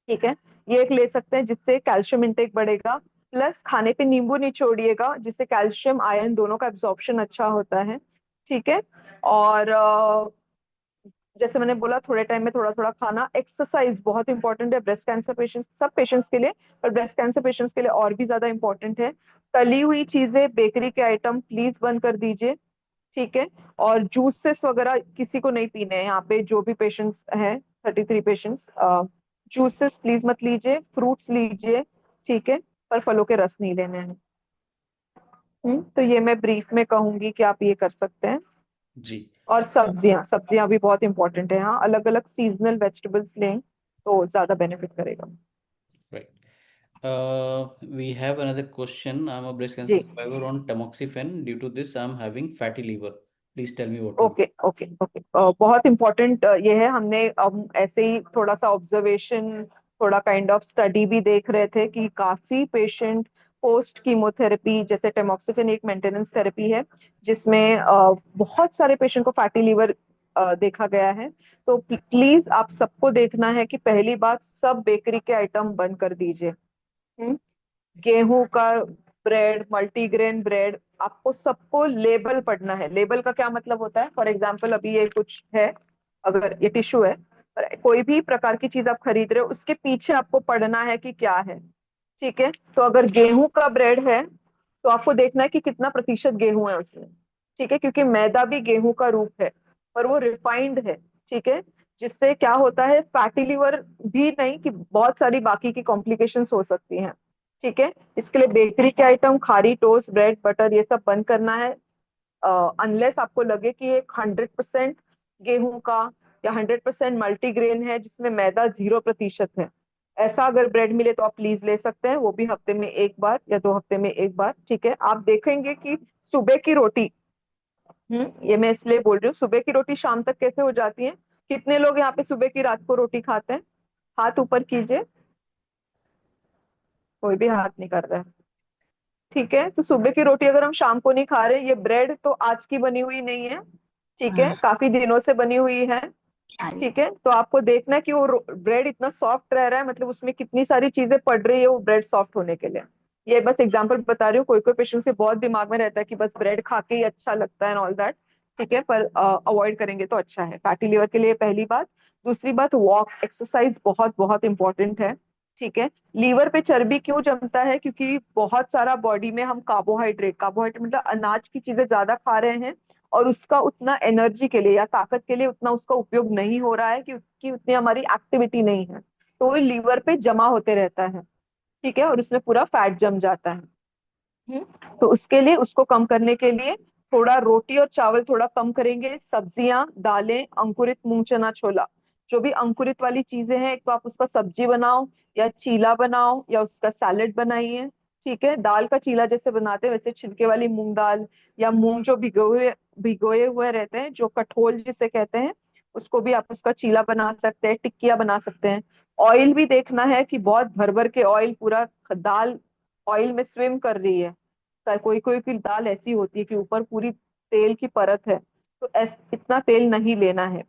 ठीक है, ये एक ले सकते हैं, जिससे कैल्शियम इंटेक बढ़ेगा। प्लस खाने पे नींबू निचोड़िएगा, जिससे कैल्शियम आयरन दोनों का एब्जॉर्प्शन अच्छा होता है। ठीक है, और जैसे मैंने बोला, थोड़े टाइम में थोड़ा थोड़ा खाना। एक्सरसाइज बहुत इंपॉर्टेंट है ब्रेस्ट कैंसर पेशेंट्स, सब पेशेंट्स के लिए, पर ब्रेस्ट कैंसर पेशेंट्स के लिए और भी ज्यादा इंपॉर्टेंट है। तली हुई चीजें, बेकरी के आइटम प्लीज बंद कर दीजिए। ठीक है, और जूसेस वगैरह किसी को नहीं पीने हैं यहाँ पे, जो भी पेशेंट्स हैं, 33 पेशेंट्स, जूसेस प्लीज मत लीजिए, फ्रूट्स लीजिए। ठीक है, पर फलों के रस नहीं लेने हैं। तो ये मैं ब्रीफ में कहूंगी कि आप ये कर सकते हैं। जी। और सब्जियां, सब्जियां भी बहुत इंपॉर्टेंट है। हाँ, अलग अलग सीजनल वेजिटेबल्स लें तो ज्यादा बेनिफिट करेगा। Right. We have another question. I'm a breast cancer जी, survivor on tamoxifen. Due to this, I'm having fatty liver. Please tell me what to do. Okay okay okay, बहुत important ये है। हमने ऐसे ही थोड़ा सा ऑब्जर्वेशन, थोड़ा काइंड ऑफ स्टडी भी देख रहे थे कि काफी पेशेंट पोस्ट कीमोथेरेपी, जैसे टेमोक्सिफेन एक मेंटेनेंस थेरेपी है, जिसमें बहुत सारे पेशेंट को फैटी लीवर देखा गया है। तो प्लीज आप सबको देखना है कि पहली बात, सब बेकरी के आइटम बंद कर दीजिए। हम्म, गेहूं का ब्रेड, मल्टीग्रेन ब्रेड, आपको सबको लेबल पढ़ना है। लेबल का क्या मतलब होता है, फॉर एग्जाम्पल अभी ये कुछ है, अगर ये टिश्यू है, पर कोई भी प्रकार की चीज आप खरीद रहे हो, उसके पीछे आपको पढ़ना है कि क्या है। ठीक है, तो अगर गेहूं का ब्रेड है, तो आपको देखना है कि कितना प्रतिशत गेहूं है उसमें। ठीक है, क्योंकि मैदा भी गेहूं का रूप है, पर वो रिफाइंड है। ठीक है, जिससे क्या होता है, फैटी लिवर भी नहीं कि बहुत सारी बाकी की कॉम्प्लिकेशंस हो सकती हैं। ठीक है, इसके लिए बेकरी के आइटम, खारी, टोस्ट, ब्रेड, बटर, ये सब बंद करना है। अनलेस आपको लगे कि ये 100% गेहूं का या 100% मल्टीग्रेन है जिसमें मैदा 0% है, ऐसा अगर ब्रेड मिले तो आप प्लीज ले सकते हैं, वो भी हफ्ते में एक बार या 2 हफ्ते में एक बार। ठीक है, आप देखेंगे कि सुबह की रोटी, ये मैं इसलिए बोल रही हूँ, सुबह की रोटी शाम तक कैसे हो जाती है। कितने लोग यहाँ पे सुबह की रात को रोटी खाते हैं? हाथ ऊपर कीजिए। कोई भी हाथ नहीं कर रहा है। ठीक है, तो सुबह की रोटी अगर हम शाम को नहीं खा रहे, ये ब्रेड तो आज की बनी हुई नहीं है, ठीक है, हाँ, काफी दिनों से बनी हुई है। सारी। ठीक है, तो आपको देखना है कि वो ब्रेड इतना सॉफ्ट रह रहा है, मतलब उसमें कितनी सारी चीजें पड़ रही है वो ब्रेड सॉफ्ट होने के लिए। ये बस एग्जांपल बता रही हूँ, कोई कोई पेशेंट के बहुत दिमाग में रहता है कि बस ब्रेड खा के ही अच्छा लगता है ऑल दैट। ठीक है, पर अवॉइड करेंगे तो अच्छा है फैटी लिवर के लिए, पहली बात। दूसरी बात, वॉक, एक्सरसाइज बहुत बहुत इंपॉर्टेंट है। ठीक है, लीवर पे चर्बी क्यों जमता है? क्योंकि बहुत सारा बॉडी में हम कार्बोहाइड्रेट, कार्बोहाइड्रेट मतलब अनाज की चीजें ज्यादा खा रहे हैं, और उसका उतना एनर्जी के लिए या ताकत के लिए उतना उसका उपयोग नहीं हो रहा है, क्योंकि उतनी हमारी एक्टिविटी नहीं है, तो वो लीवर पे जमा होते रहता है। ठीक है, और उसमें पूरा फैट जम जाता है। हम्म, तो उसके लिए, उसको कम करने के लिए थोड़ा रोटी और चावल थोड़ा कम करेंगे, सब्जियां, दालें, अंकुरित मूंग, चना, छोला, जो भी अंकुरित वाली चीजें हैं, एक तो आप उसका सब्जी बनाओ या चीला बनाओ या उसका सैलेड बनाइए। ठीक है, दाल का चीला जैसे बनाते हैं वैसे छिलके वाली मूंग दाल, या मूंग जो भिगोए भिगोए हुए रहते हैं, जो कठोल जिसे कहते हैं, उसको भी आप उसका चीला बना सकते हैं, टिक्किया बना सकते हैं। ऑयल भी देखना है कि बहुत भर भर के ऑयल, पूरा दाल ऑयल में स्विम कर रही है। कोई कोई की दाल ऐसी होती है कि ऊपर पूरी तेल की परत है, तो इतना तेल नहीं लेना है।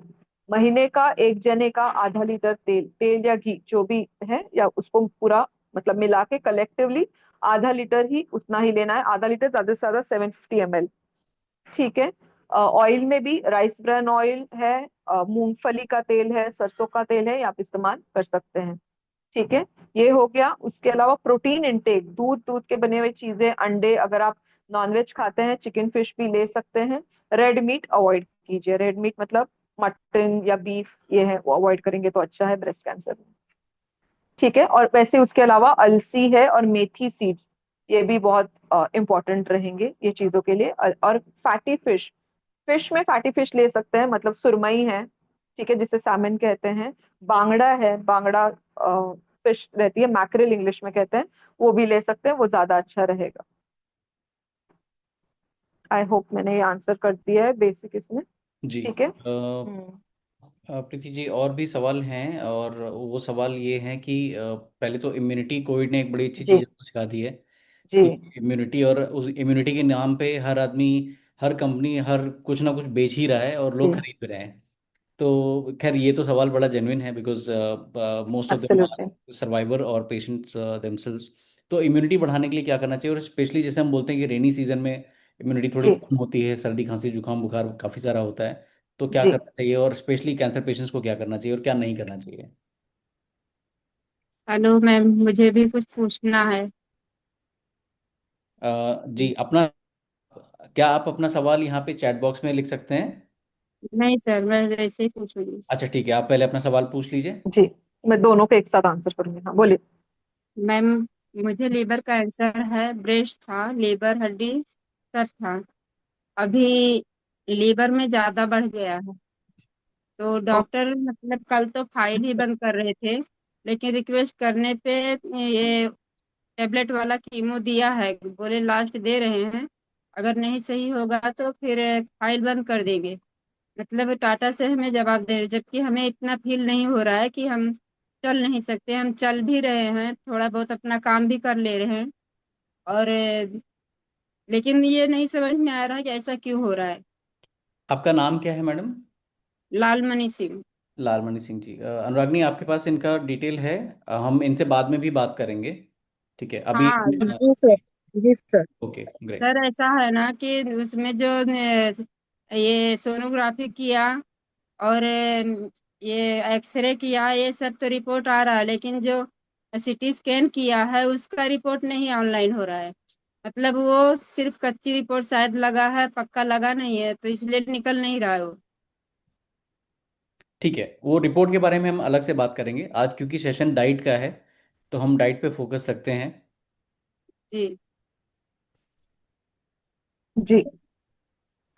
महीने का एक जने का ½ लीटर तेल, तेल या घी जो भी है, या उसको पूरा मतलब मिला के कलेक्टिवली ½ लीटर ही, उतना ही लेना है, ½ लीटर, ज्यादा से ज्यादा 750 ml। ठीक है, ऑयल में भी राइस ब्रान ऑयल है, मूंगफली का तेल है, सरसों का तेल है, ये आप इस्तेमाल कर सकते हैं। ठीक है, ये हो गया। उसके अलावा प्रोटीन इंटेक, दूध, दूध के बने हुए चीजें, अंडे, अगर आप नॉनवेज खाते हैं चिकन फिश भी ले सकते हैं। रेड मीट अवॉइड कीजिए, रेड मीट मतलब मटन या बीफ, ये है वो अवॉइड करेंगे तो अच्छा है ब्रेस्ट कैंसर में। ठीक है, और वैसे उसके अलावा अलसी है और मेथी सीड्स, ये भी बहुत इंपॉर्टेंट रहेंगे ये चीजों के लिए। और फैटी फिश, फिश में फैटी फिश ले सकते हैं, मतलब सुरमई है, ठीक है, जिसे सैमन कहते हैं। बांगड़ा है, बांगड़ा फिश रहती है, मैक्रिल इंग्लिश में कहते हैं, वो भी ले सकते हैं, वो ज्यादा अच्छा रहेगा। आई होप मैंने ये आंसर कर दिया है बेसिक इसमें। जी। ठीक है। हम्म। प्रीति जी, और भी सवाल हैं, और वो सवाल ये हैं कि पहले तो इम्यूनिटी, कोविड ने एक बड़ी अच्छी चीज़ जी। आपको सिखा दी है जी। कि इम्यूनिटी, और उस इम्यूनिटी के नाम पे हर आदमी, हर कंपनी, हर कुछ ना कुछ बेच ही रहा है और लोग जी। खरीद भी रहे हैं। तो खैर, ये तो सवाल बड़ा जेन्युइन है, because most of them absolutely. Are survivor और पेशेंट्स देमसेल्व्स। तो इम्यूनिटी बढ़ाने के लिए क्या करना चाहिए? और स्पेशली जैसे हम बोलते हैं कि रेनी सीजन में इम्यूनिटी थोड़ी जी। कम होती है, सर्दी खांसी जुकाम बुखार काफ़ी सारा होता है, तो क्या जी। करना चाहिए? और स्पेशली कैंसर पेशेंट्स को क्या करना चाहिए और क्या नहीं करना चाहिए? हेलो मैम, मुझे भी कुछ पूछना है। जी, अपना, क्या आप अपना सवाल यहाँ पे चैट बॉक्स में लिख सकते हैं? नहीं सर, मैं ऐसे ही पूछूंगी। अच्छा ठीक है, आप पहले अपना सवाल पूछ लीजिए। जी, मैं दोनों के एक साथ आंसर करूंगी, हाँ बोलिए। मैम, मुझे लीवर कैंसर है, ब्रेस्ट था, लीवर हड्डी सर था। अभी लीवर में ज्यादा बढ़ गया है। तो ओ- डॉक्टर मतलब कल तो फाइल ही बंद कर रहे थे, लेकिन रिक्वेस्ट करने पे ये टेबलेट वाला कीमो दिया है, बोले लास्ट दे रहे हैं। अगर नहीं सही होगा तो फिर फाइल बंद कर देंगे। मतलब टाटा से हमें जवाब दे रहे, जबकि हमें इतना फील नहीं हो रहा है कि हम चल नहीं सकते। हम चल भी रहे हैं, थोड़ा बहुत अपना काम भी कर ले रहे हैं। और लेकिन ये नहीं समझ में आ रहा है कि ऐसा क्यों हो रहा है। आपका नाम क्या है मैडम? लालमणि सिंह। लालमणि सिंह जी। अनुरागनी, आपके पास इनका डिटेल है? हम इनसे बाद में भी बात करेंगे, ठीक है? अभी हाँ जी सर। जी सर। Okay, great. सर, ऐसा है ना कि उसमें जो ये सोनोग्राफी किया और ये एक्सरे किया, ये सब तो रिपोर्ट आ रहा है, लेकिन जो सीटी स्कैन किया है उसका रिपोर्ट नहीं ऑनलाइन हो रहा है। मतलब वो सिर्फ कच्ची रिपोर्ट शायद लगा है, पक्का लगा नहीं है, तो इसलिए निकल नहीं रहा है वो। ठीक है, वो रिपोर्ट के बारे में हम अलग से बात करेंगे आज, क्योंकि सेशन डाइट का है तो हम डाइट पे फोकस रखते हैं। जी। जी।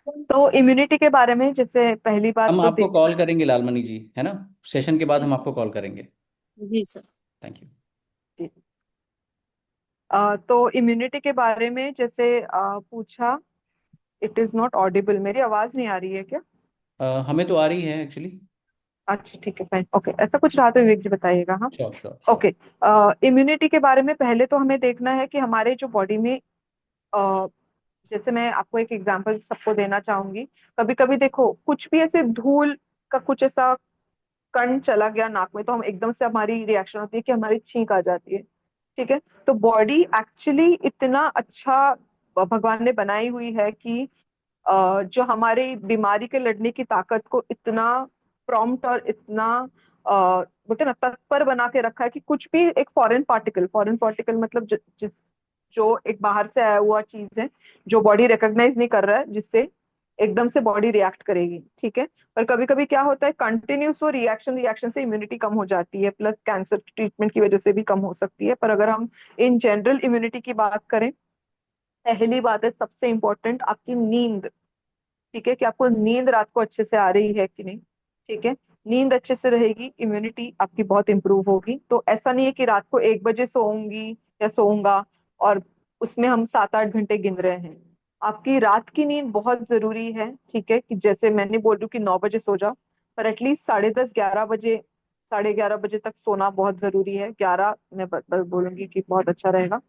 तो इम्यूनिटी के बारे में जैसे पहली बात हम तो आपको देख। कॉल करेंगे लालमणि जी, है ना? सेशन के बाद हम आपको कॉल करेंगे। जी सर। Thank you. जी। तो इम्यूनिटी के बारे में जैसे पूछा। इट इज नॉट ऑडिबल, मेरी आवाज नहीं आ रही है क्या? हमें तो आ रही है एक्चुअली। अच्छा ठीक है, फाइन, ओके, ऐसा कुछ रहा तो विवेक जी बताइएगा, हाँ। Sure sure sure. Okay. Immunity के बारे में पहले तो हमें देखना है कि हमारे जो बॉडी में जैसे मैं आपको एक एग्जांपल सबको देना चाहूंगी। कभी कभी देखो कुछ भी ऐसे धूल का कुछ ऐसा कण चला गया नाक में, तो हम एकदम से हमारी रिएक्शन होती है कि हमारी छींक आ जाती है। ठीक है। तो बॉडी एक्चुअली इतना अच्छा भगवान ने बनाई हुई है कि जो हमारे बीमारी के लड़ने की ताकत को इतना प्रॉम्प्ट और इतना बोलते हैं ना तत्पर बना के रखा है कि कुछ भी एक फॉरेन पार्टिकल मतलब जो एक बाहर से आया हुआ चीज है, जो बॉडी रिकॉग्नाइज नहीं कर रहा है, जिससे एकदम से बॉडी रिएक्ट करेगी। ठीक है। पर कभी कभी क्या होता है, कंटिन्यूस वो रिएक्शन रिएक्शन से इम्यूनिटी कम हो जाती है, प्लस कैंसर ट्रीटमेंट की वजह से भी कम हो सकती है। पर अगर हम इन जनरल इम्यूनिटी की बात करें, पहली बात है सबसे इंपॉर्टेंट आपकी नींद। ठीक है, कि आपको नींद रात को अच्छे से आ रही है कि नहीं। ठीक है। नींद अच्छे से रहेगी, इम्यूनिटी आपकी बहुत इंप्रूव होगी। तो ऐसा नहीं है कि रात को 1 बजे सोऊंगी या सोऊंगा और उसमें हम 7-8 घंटे गिन रहे हैं। आपकी रात की नींद बहुत जरूरी है। ठीक है, कि जैसे मैंने बोल रही हूँ कि 9 बजे सो जाओ, पर एटलीस्ट 10:30-11 बजे, 11:30 बजे तक सोना बहुत जरूरी है। 11 मैं बोलूंगी कि बहुत अच्छा रहेगा।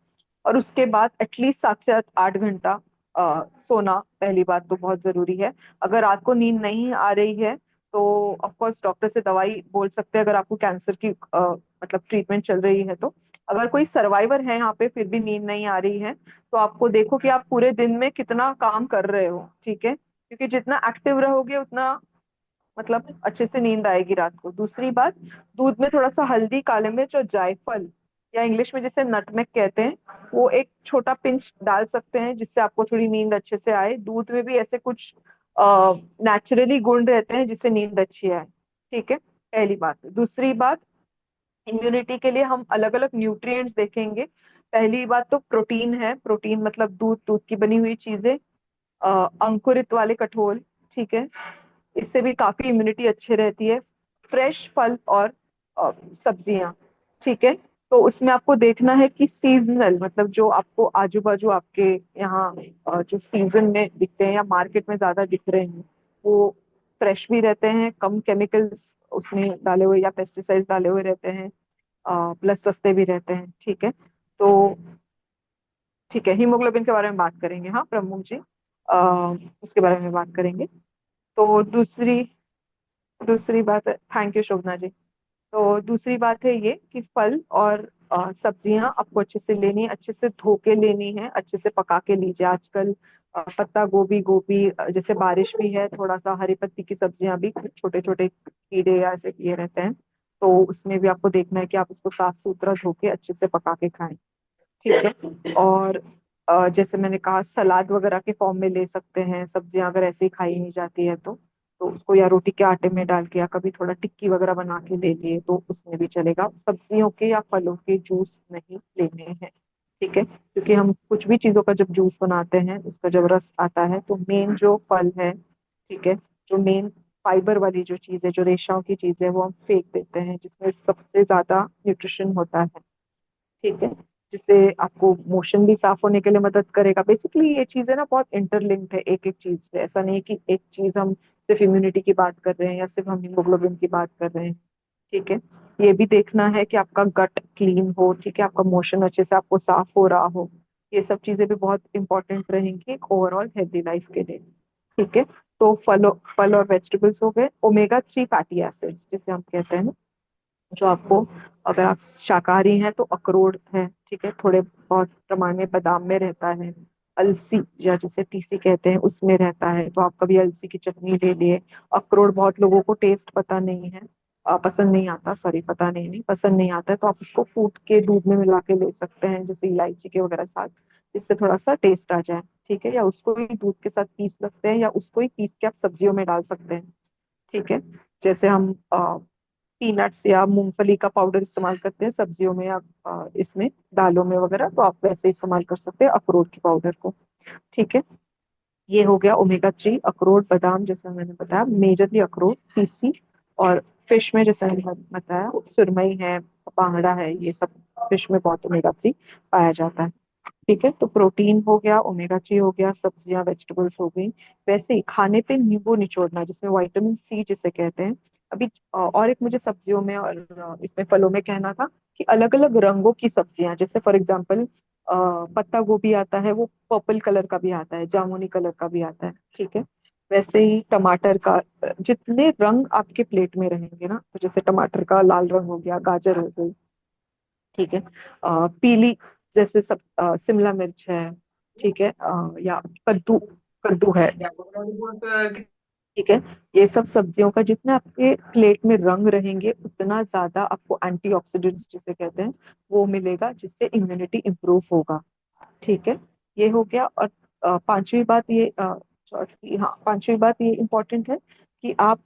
और उसके बाद एटलीस्ट 7 से 8 घंटा सोना पहली बात तो बहुत जरूरी है। अगर रात को नींद नहीं आ रही है तो ऑफ कोर्स डॉक्टर से दवाई बोल सकते हैं, अगर आपको कैंसर की मतलब ट्रीटमेंट चल रही है तो। अगर कोई सर्वाइवर है यहाँ पे फिर भी नींद नहीं आ रही है, तो आपको देखो कि आप पूरे दिन में कितना काम कर रहे हो। ठीक है, क्योंकि जितना एक्टिव रहोगे उतना मतलब अच्छे से नींद आएगी रात को। दूसरी बात, दूध में थोड़ा सा हल्दी, काली मिर्च और जायफल, या इंग्लिश में जिसे नटमेग कहते हैं, वो एक छोटा पिंच डाल सकते हैं, जिससे आपको थोड़ी नींद अच्छे से आए। दूध में भी ऐसे कुछ नेचुरली गुण रहते हैं जिससे नींद अच्छी आए। ठीक है, पहली बात। दूसरी बात, इम्यूनिटी के लिए हम अलग अलग न्यूट्रिएंट्स देखेंगे। पहली बात तो प्रोटीन है। प्रोटीन मतलब दूध, दूध की बनी हुई चीजें, अंकुरित वाले कठोल। ठीक है, इससे भी काफी इम्यूनिटी अच्छी रहती है। फ्रेश फल और सब्जियां। ठीक है। तो उसमें आपको देखना है कि सीजनल मतलब जो आपको आजू बाजू आपके यहाँ जो सीजन में दिखते हैं या मार्केट में ज्यादा दिख रहे हैं, वो फ्रेश भी रहते हैं, कम केमिकल्स उसमें डाले हुए या पेस्टिसाइड्स डाले हुए रहते हैं, प्लस सस्ते भी रहते हैं। ठीक है। तो ठीक है, हीमोग्लोबिन के बारे में बात करेंगे, हाँ प्रमोद जी, उसके बारे में बात करेंगे। तो दूसरी दूसरी बात है, थैंक यू शोभना जी। तो दूसरी बात है ये कि फल और सब्जियां आपको अच्छे से लेनी है, अच्छे से धो के लेनी है, अच्छे से पका के लीजिए। आजकल पत्ता गोभी, जैसे बारिश भी है, थोड़ा सा हरी पत्ती की सब्जियां भी छोटे छोटे कीड़े या ऐसे किए रहते हैं, तो उसमें भी आपको देखना है कि आप उसको साफ सुथरा धो के अच्छे से पका के खाएं। ठीक है। और जैसे मैंने कहा सलाद वगैरह के फॉर्म में ले सकते हैं सब्जियां, अगर ऐसे ही खाई नहीं जाती है तो उसको या रोटी के आटे में डाल के या कभी थोड़ा टिक्की वगैरह बना के ले लिए तो उसमें भी चलेगा। सब्जियों के या फलों के जूस नहीं लेने हैं। ठीक है, क्योंकि हम कुछ भी चीजों का जब जूस बनाते हैं उसका जब रस आता है तो मेन जो फल है, ठीक है, जो मेन फाइबर वाली जो चीज है, जो रेशाओं की चीज है, वो हम फेंक देते हैं, जिसमें सबसे ज्यादा न्यूट्रिशन होता है। ठीक है, जिससे आपको मोशन भी साफ होने के लिए मदद करेगा। बेसिकली ये चीजें ना बहुत इंटरलिंक्ड है एक एक चीज से। ऐसा नहीं है कि एक चीज हम सिर्फ इम्यूनिटी की बात कर रहे हैं या सिर्फ हम हीमोग्लोबिन की बात कर रहे हैं। ठीक है, ये भी देखना है कि आपका गट क्लीन हो। ठीक है, आपका मोशन अच्छे से आपको साफ हो रहा हो। ये सब चीजें भी बहुत इंपॉर्टेंट रहेंगी एक ओवरऑल हेल्दी लाइफ के लिए। ठीक है। तो फल और वेजिटेबल्स हो गए। ओमेगा 3 फैटी एसिड्स जिसे हम कहते हैं, जो आपको, अगर आप शाकाहारी हैं तो अखरोट है, ठीक है, थोड़े बहुत प्रमाण में बादाम में रहता है। अलसी या जिसे तीसी कहते हैं उसमें रहता है, तो आप कभी अलसी की चटनी ले लिए। अखरोट बहुत लोगों को टेस्ट पता नहीं है, पसंद नहीं आता, सॉरी, पता नहीं, नहीं पसंद नहीं आता है, तो आप उसको फूट के दूध में मिला के ले सकते हैं, जैसे इलायची के वगैरह साथ, जिससे थोड़ा सा टेस्ट आ जाए। ठीक है, या उसको ही दूध के साथ पीस सकते हैं, या उसको ही पीस के आप सब्जियों में डाल सकते हैं। ठीक है। जैसे हम पीनट्स या मूंगफली का पाउडर इस्तेमाल करते हैं सब्जियों में या इसमें दालों में वगैरह, तो आप वैसे इस्तेमाल कर सकते हैं अखरोट के पाउडर को। ठीक है, ये हो गया ओमेगा 3। अखरोट, बादाम, जैसा मैंने बताया, मेजरली अखरोट, तीसी। और फिश में जैसा मैंने बताया, सुरमई है, बांगड़ा है, ये सब फिश में बहुत ओमेगा 3 पाया जाता है। ठीक है, तो प्रोटीन हो गया, ओमेगा 3 हो गया, सब्जियां वेजिटेबल्स हो गई। वैसे ही खाने पे नींबू निचोड़ना, जिसमें विटामिन C जिसे कहते हैं। अभी और एक मुझे सब्जियों में और इसमें फलों में कहना था कि अलग अलग रंगों की सब्जियां, जैसे फॉर एग्जांपल पत्ता गोभी आता है, वो पर्पल कलर का भी आता है, जामुनी कलर का भी आता है। ठीक है, वैसे ही टमाटर का जितने रंग आपके प्लेट में रहेंगे ना, तो जैसे टमाटर का लाल रंग हो गया, गाजर हो गई। ठीक है, पीली, जैसे सब शिमला मिर्च है। ठीक है, या कद्दू, कद्दू है। ठीक है, ये सब सब्जियों का जितना आपके प्लेट में रंग रहेंगे, उतना ज्यादा आपको एंटीऑक्सीडेंट्स जिसे कहते हैं वो मिलेगा, जिससे इम्यूनिटी इंप्रूव होगा। ठीक है, ये हो गया। और पांचवी बात ये हाँ, पांचवी बात ये इम्पोर्टेंट है कि आप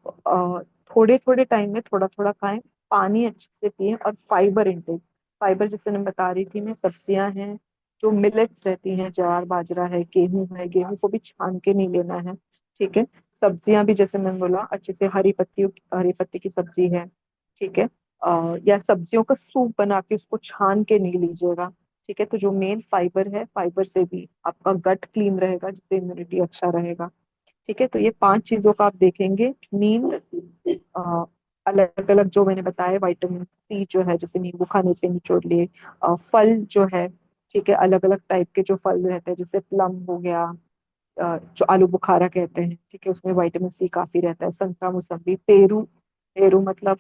थोड़े थोड़े टाइम में थोड़ा थोड़ा खाएं, पानी अच्छे से पिएं, और फाइबर इंटेक। फाइबर जैसे मैं बता रही थी, मैं सब्जियां हैं, जो मिलेट्स रहती हैं, ज्वार बाजरा है, गेहूं है, गेहूं को भी छान के नहीं लेना है। ठीक है, सब्जियां भी जैसे मैंने बोला, अच्छे से हरी पत्ती की सब्जी है। ठीक है, या सब्जियों का सूप बना के उसको छान के नहीं लीजिएगा। ठीक है, तो जो मेन फाइबर है, फाइबर से भी आपका गट क्लीन रहेगा, जिससे इम्यूनिटी अच्छा रहेगा। ठीक है, तो ये 5 चीजों का आप देखेंगे। नींद, अलग अलग जो मैंने बताया, विटामिन C जो है, जैसे नींबू खाने पे निचोड़ लिए, फल जो है। ठीक है, अलग अलग टाइप के जो फल रहते हैं, जैसे प्लम हो गया, जो आलू बुखारा कहते हैं। ठीक है, उसमें विटामिन C काफी रहता है। संतरा, मौसम्बी, पेरू। पेरू मतलब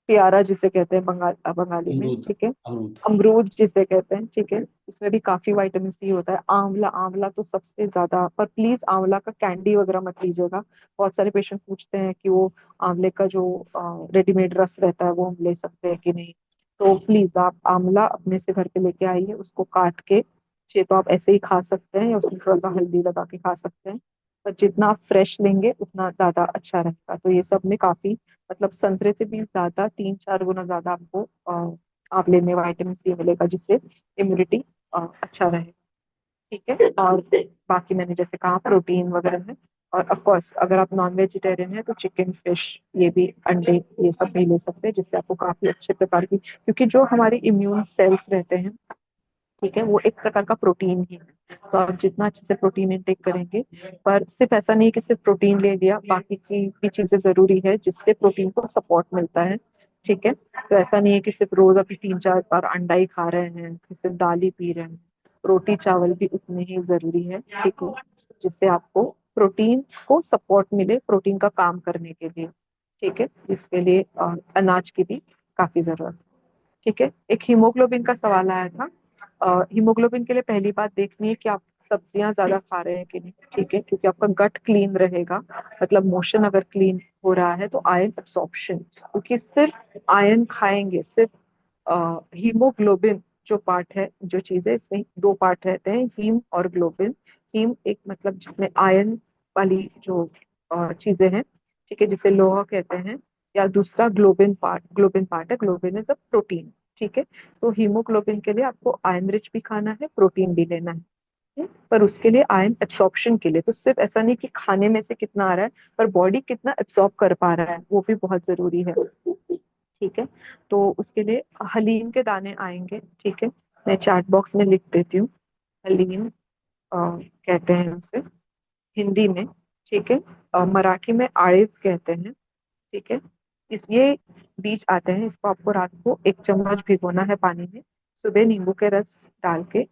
प्यारा जिसे कहते हैं बंगाली में। अमरूद। ठीक है, अमरूद। अमरूद जिसे कहते हैं। ठीक है, इसमें भी काफी विटामिन C होता है। आंवला, आंवला तो सबसे ज्यादा, पर प्लीज आंवला का कैंडी वगैरह मत लीजिएगा। बहुत सारे पेशेंट पूछते हैं कि वो आंवले का जो रेडीमेड रस रहता है वो हम ले सकते हैं कि नहीं। तो प्लीज आप आंवला अपने से घर पे लेके आइए, उसको काट के, ये तो आप ऐसे ही खा सकते हैं या उसमें थोड़ा सा हल्दी लगा के खा सकते हैं। पर जितना आप फ्रेश लेंगे उतना ज्यादा अच्छा रहेगा। तो ये सब में काफी, मतलब संतरे से भी ज्यादा, 3-4 गुना ज्यादा आपको आंवले में विटामिन C मिलेगा, जिससे इम्यूनिटी अच्छा रहेगा। ठीक है, और बाकी मैंने जैसे कहा, प्रोटीन वगैरह है। और ऑफ कोर्स अगर आप नॉन वेजिटेरियन है तो चिकन, फिश, ये भी, अंडे, ये सब भी ले सकते हैं, जिससे आपको काफी अच्छे प्रकार की, क्योंकि जो हमारे इम्यून सेल्स रहते हैं, ठीक है, वो एक प्रकार का प्रोटीन ही है। तो आप जितना अच्छे से प्रोटीन इंटेक करेंगे, पर सिर्फ ऐसा नहीं कि सिर्फ प्रोटीन ले लिया, बाकी की भी चीजें जरूरी है जिससे प्रोटीन को सपोर्ट मिलता है। ठीक है, तो ऐसा नहीं है कि सिर्फ रोज अभी 3-4 बार अंडा ही खा रहे हैं, कि सिर्फ दाल ही पी रहे हैं। रोटी चावल भी उतने ही जरूरी है। ठीक है, जिससे आपको प्रोटीन को सपोर्ट मिले, प्रोटीन का काम करने के लिए। ठीक है, इसके लिए अनाज की भी काफी जरूरत है। ठीक है, एक हीमोग्लोबिन का सवाल आया था। हीमोग्लोबिन के लिए पहली बात देखनी है कि आप सब्जियां ज्यादा खा रहे हैं कि नहीं। ठीक है, क्योंकि आपका गट क्लीन रहेगा, मतलब मोशन अगर क्लीन हो रहा है, तो आयन एब्सॉर्प्शन, क्योंकि सिर्फ आयन खाएंगे, सिर्फ हीमोग्लोबिन जो पार्ट है, जो चीज है, इसमें 2 पार्ट रहते हैं, हीम और ग्लोबिन। हीम एक मतलब जिसमें आयन वाली जो चीजें हैं, ठीक है, जिसे लोहा कहते हैं। या दूसरा ग्लोबिन पार्ट है, ग्लोबिन इज अ प्रोटीन। ठीक है, तो हीमोग्लोबिन के लिए आपको आयन रिच भी खाना है, प्रोटीन भी लेना है। पर उसके लिए आयन एब्सॉर्प्शन के लिए, तो सिर्फ ऐसा नहीं कि खाने में से कितना आ रहा है, पर बॉडी कितना एब्सॉर्ब कर पा रहा है, वो भी बहुत जरूरी है। ठीक है, तो उसके लिए हलीम के दाने आएंगे। ठीक है, मैं चैट बॉक्स में लिख देती हूँ। हलीम कहते हैं उसे हिंदी में। ठीक है, मराठी में आड़िव कहते हैं। ठीक है, ये बीज आते हैं, इसको आपको रात को 1 चम्मच भिगोना है पानी में। सुबह नींबू के रस डाल के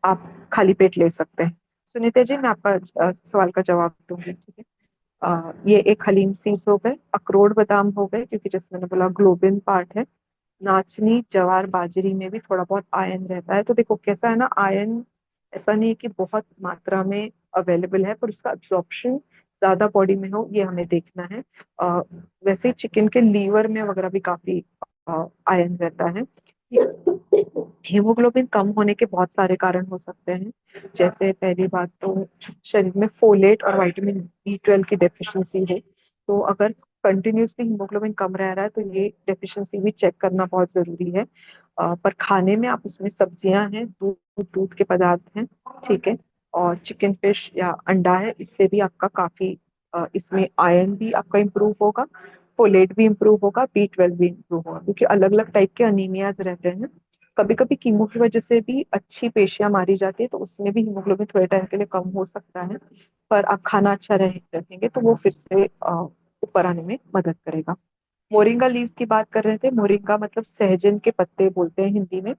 आप खाली पेट ले सकते हैं। सुनीता जी, मैं आपका सवाल का जवाब दूंगी। ठीक है, ये एक हलीम सीड्स हो गए, अखरोट बादाम हो गए, क्योंकि जैसे मैंने बोला ग्लोबिन पार्ट है। नाचनी, जवार बाजरी में भी थोड़ा बहुत आयन रहता है। तो देखो कैसा है ना, आयन ऐसा नहीं है कि बहुत मात्रा में अवेलेबल है, पर उसका अब्जॉर्प्शन ज्यादा बॉडी में हो, ये हमें देखना है। अ, वैसे चिकन के लीवर में वगैरह भी काफी आयन रहता है। हीमोग्लोबिन कम होने के बहुत सारे कारण हो सकते हैं। जैसे पहली बात तो शरीर में फोलेट और विटामिन B12 की डेफिशिएंसी है। तो अगर कंटिन्यूसली हीमोग्लोबिन कम रह रहा है तो ये डेफिशिएंसी भी चेक करना बहुत जरूरी है। पर खाने में आप उसमें सब्जियां हैं, दूध दूध के पदार्थ हैं, ठीक है, और चिकन फिश या अंडा है, इससे भी आपका काफी इसमें आयरन भी आपका इम्प्रूव होगा, फोलेट भी इम्प्रूव होगा, B12 भी इम्प्रूव होगा, क्योंकि अलग अलग टाइप के अनीमियाज रहते हैं। कभी कभी कीमो की वजह से भी अच्छी पेशियां मारी जाती है, तो उसमें भी हीमोग्लोबिन थोड़े टाइम के लिए कम हो सकता है। पर आप खाना अच्छा रखेंगे तो वो फिर से ऊपर आने में मदद करेगा। मोरिंगा लीव्स की बात कर रहे थे। मोरिंगा मतलब सहजन के पत्ते बोलते हैं हिंदी में।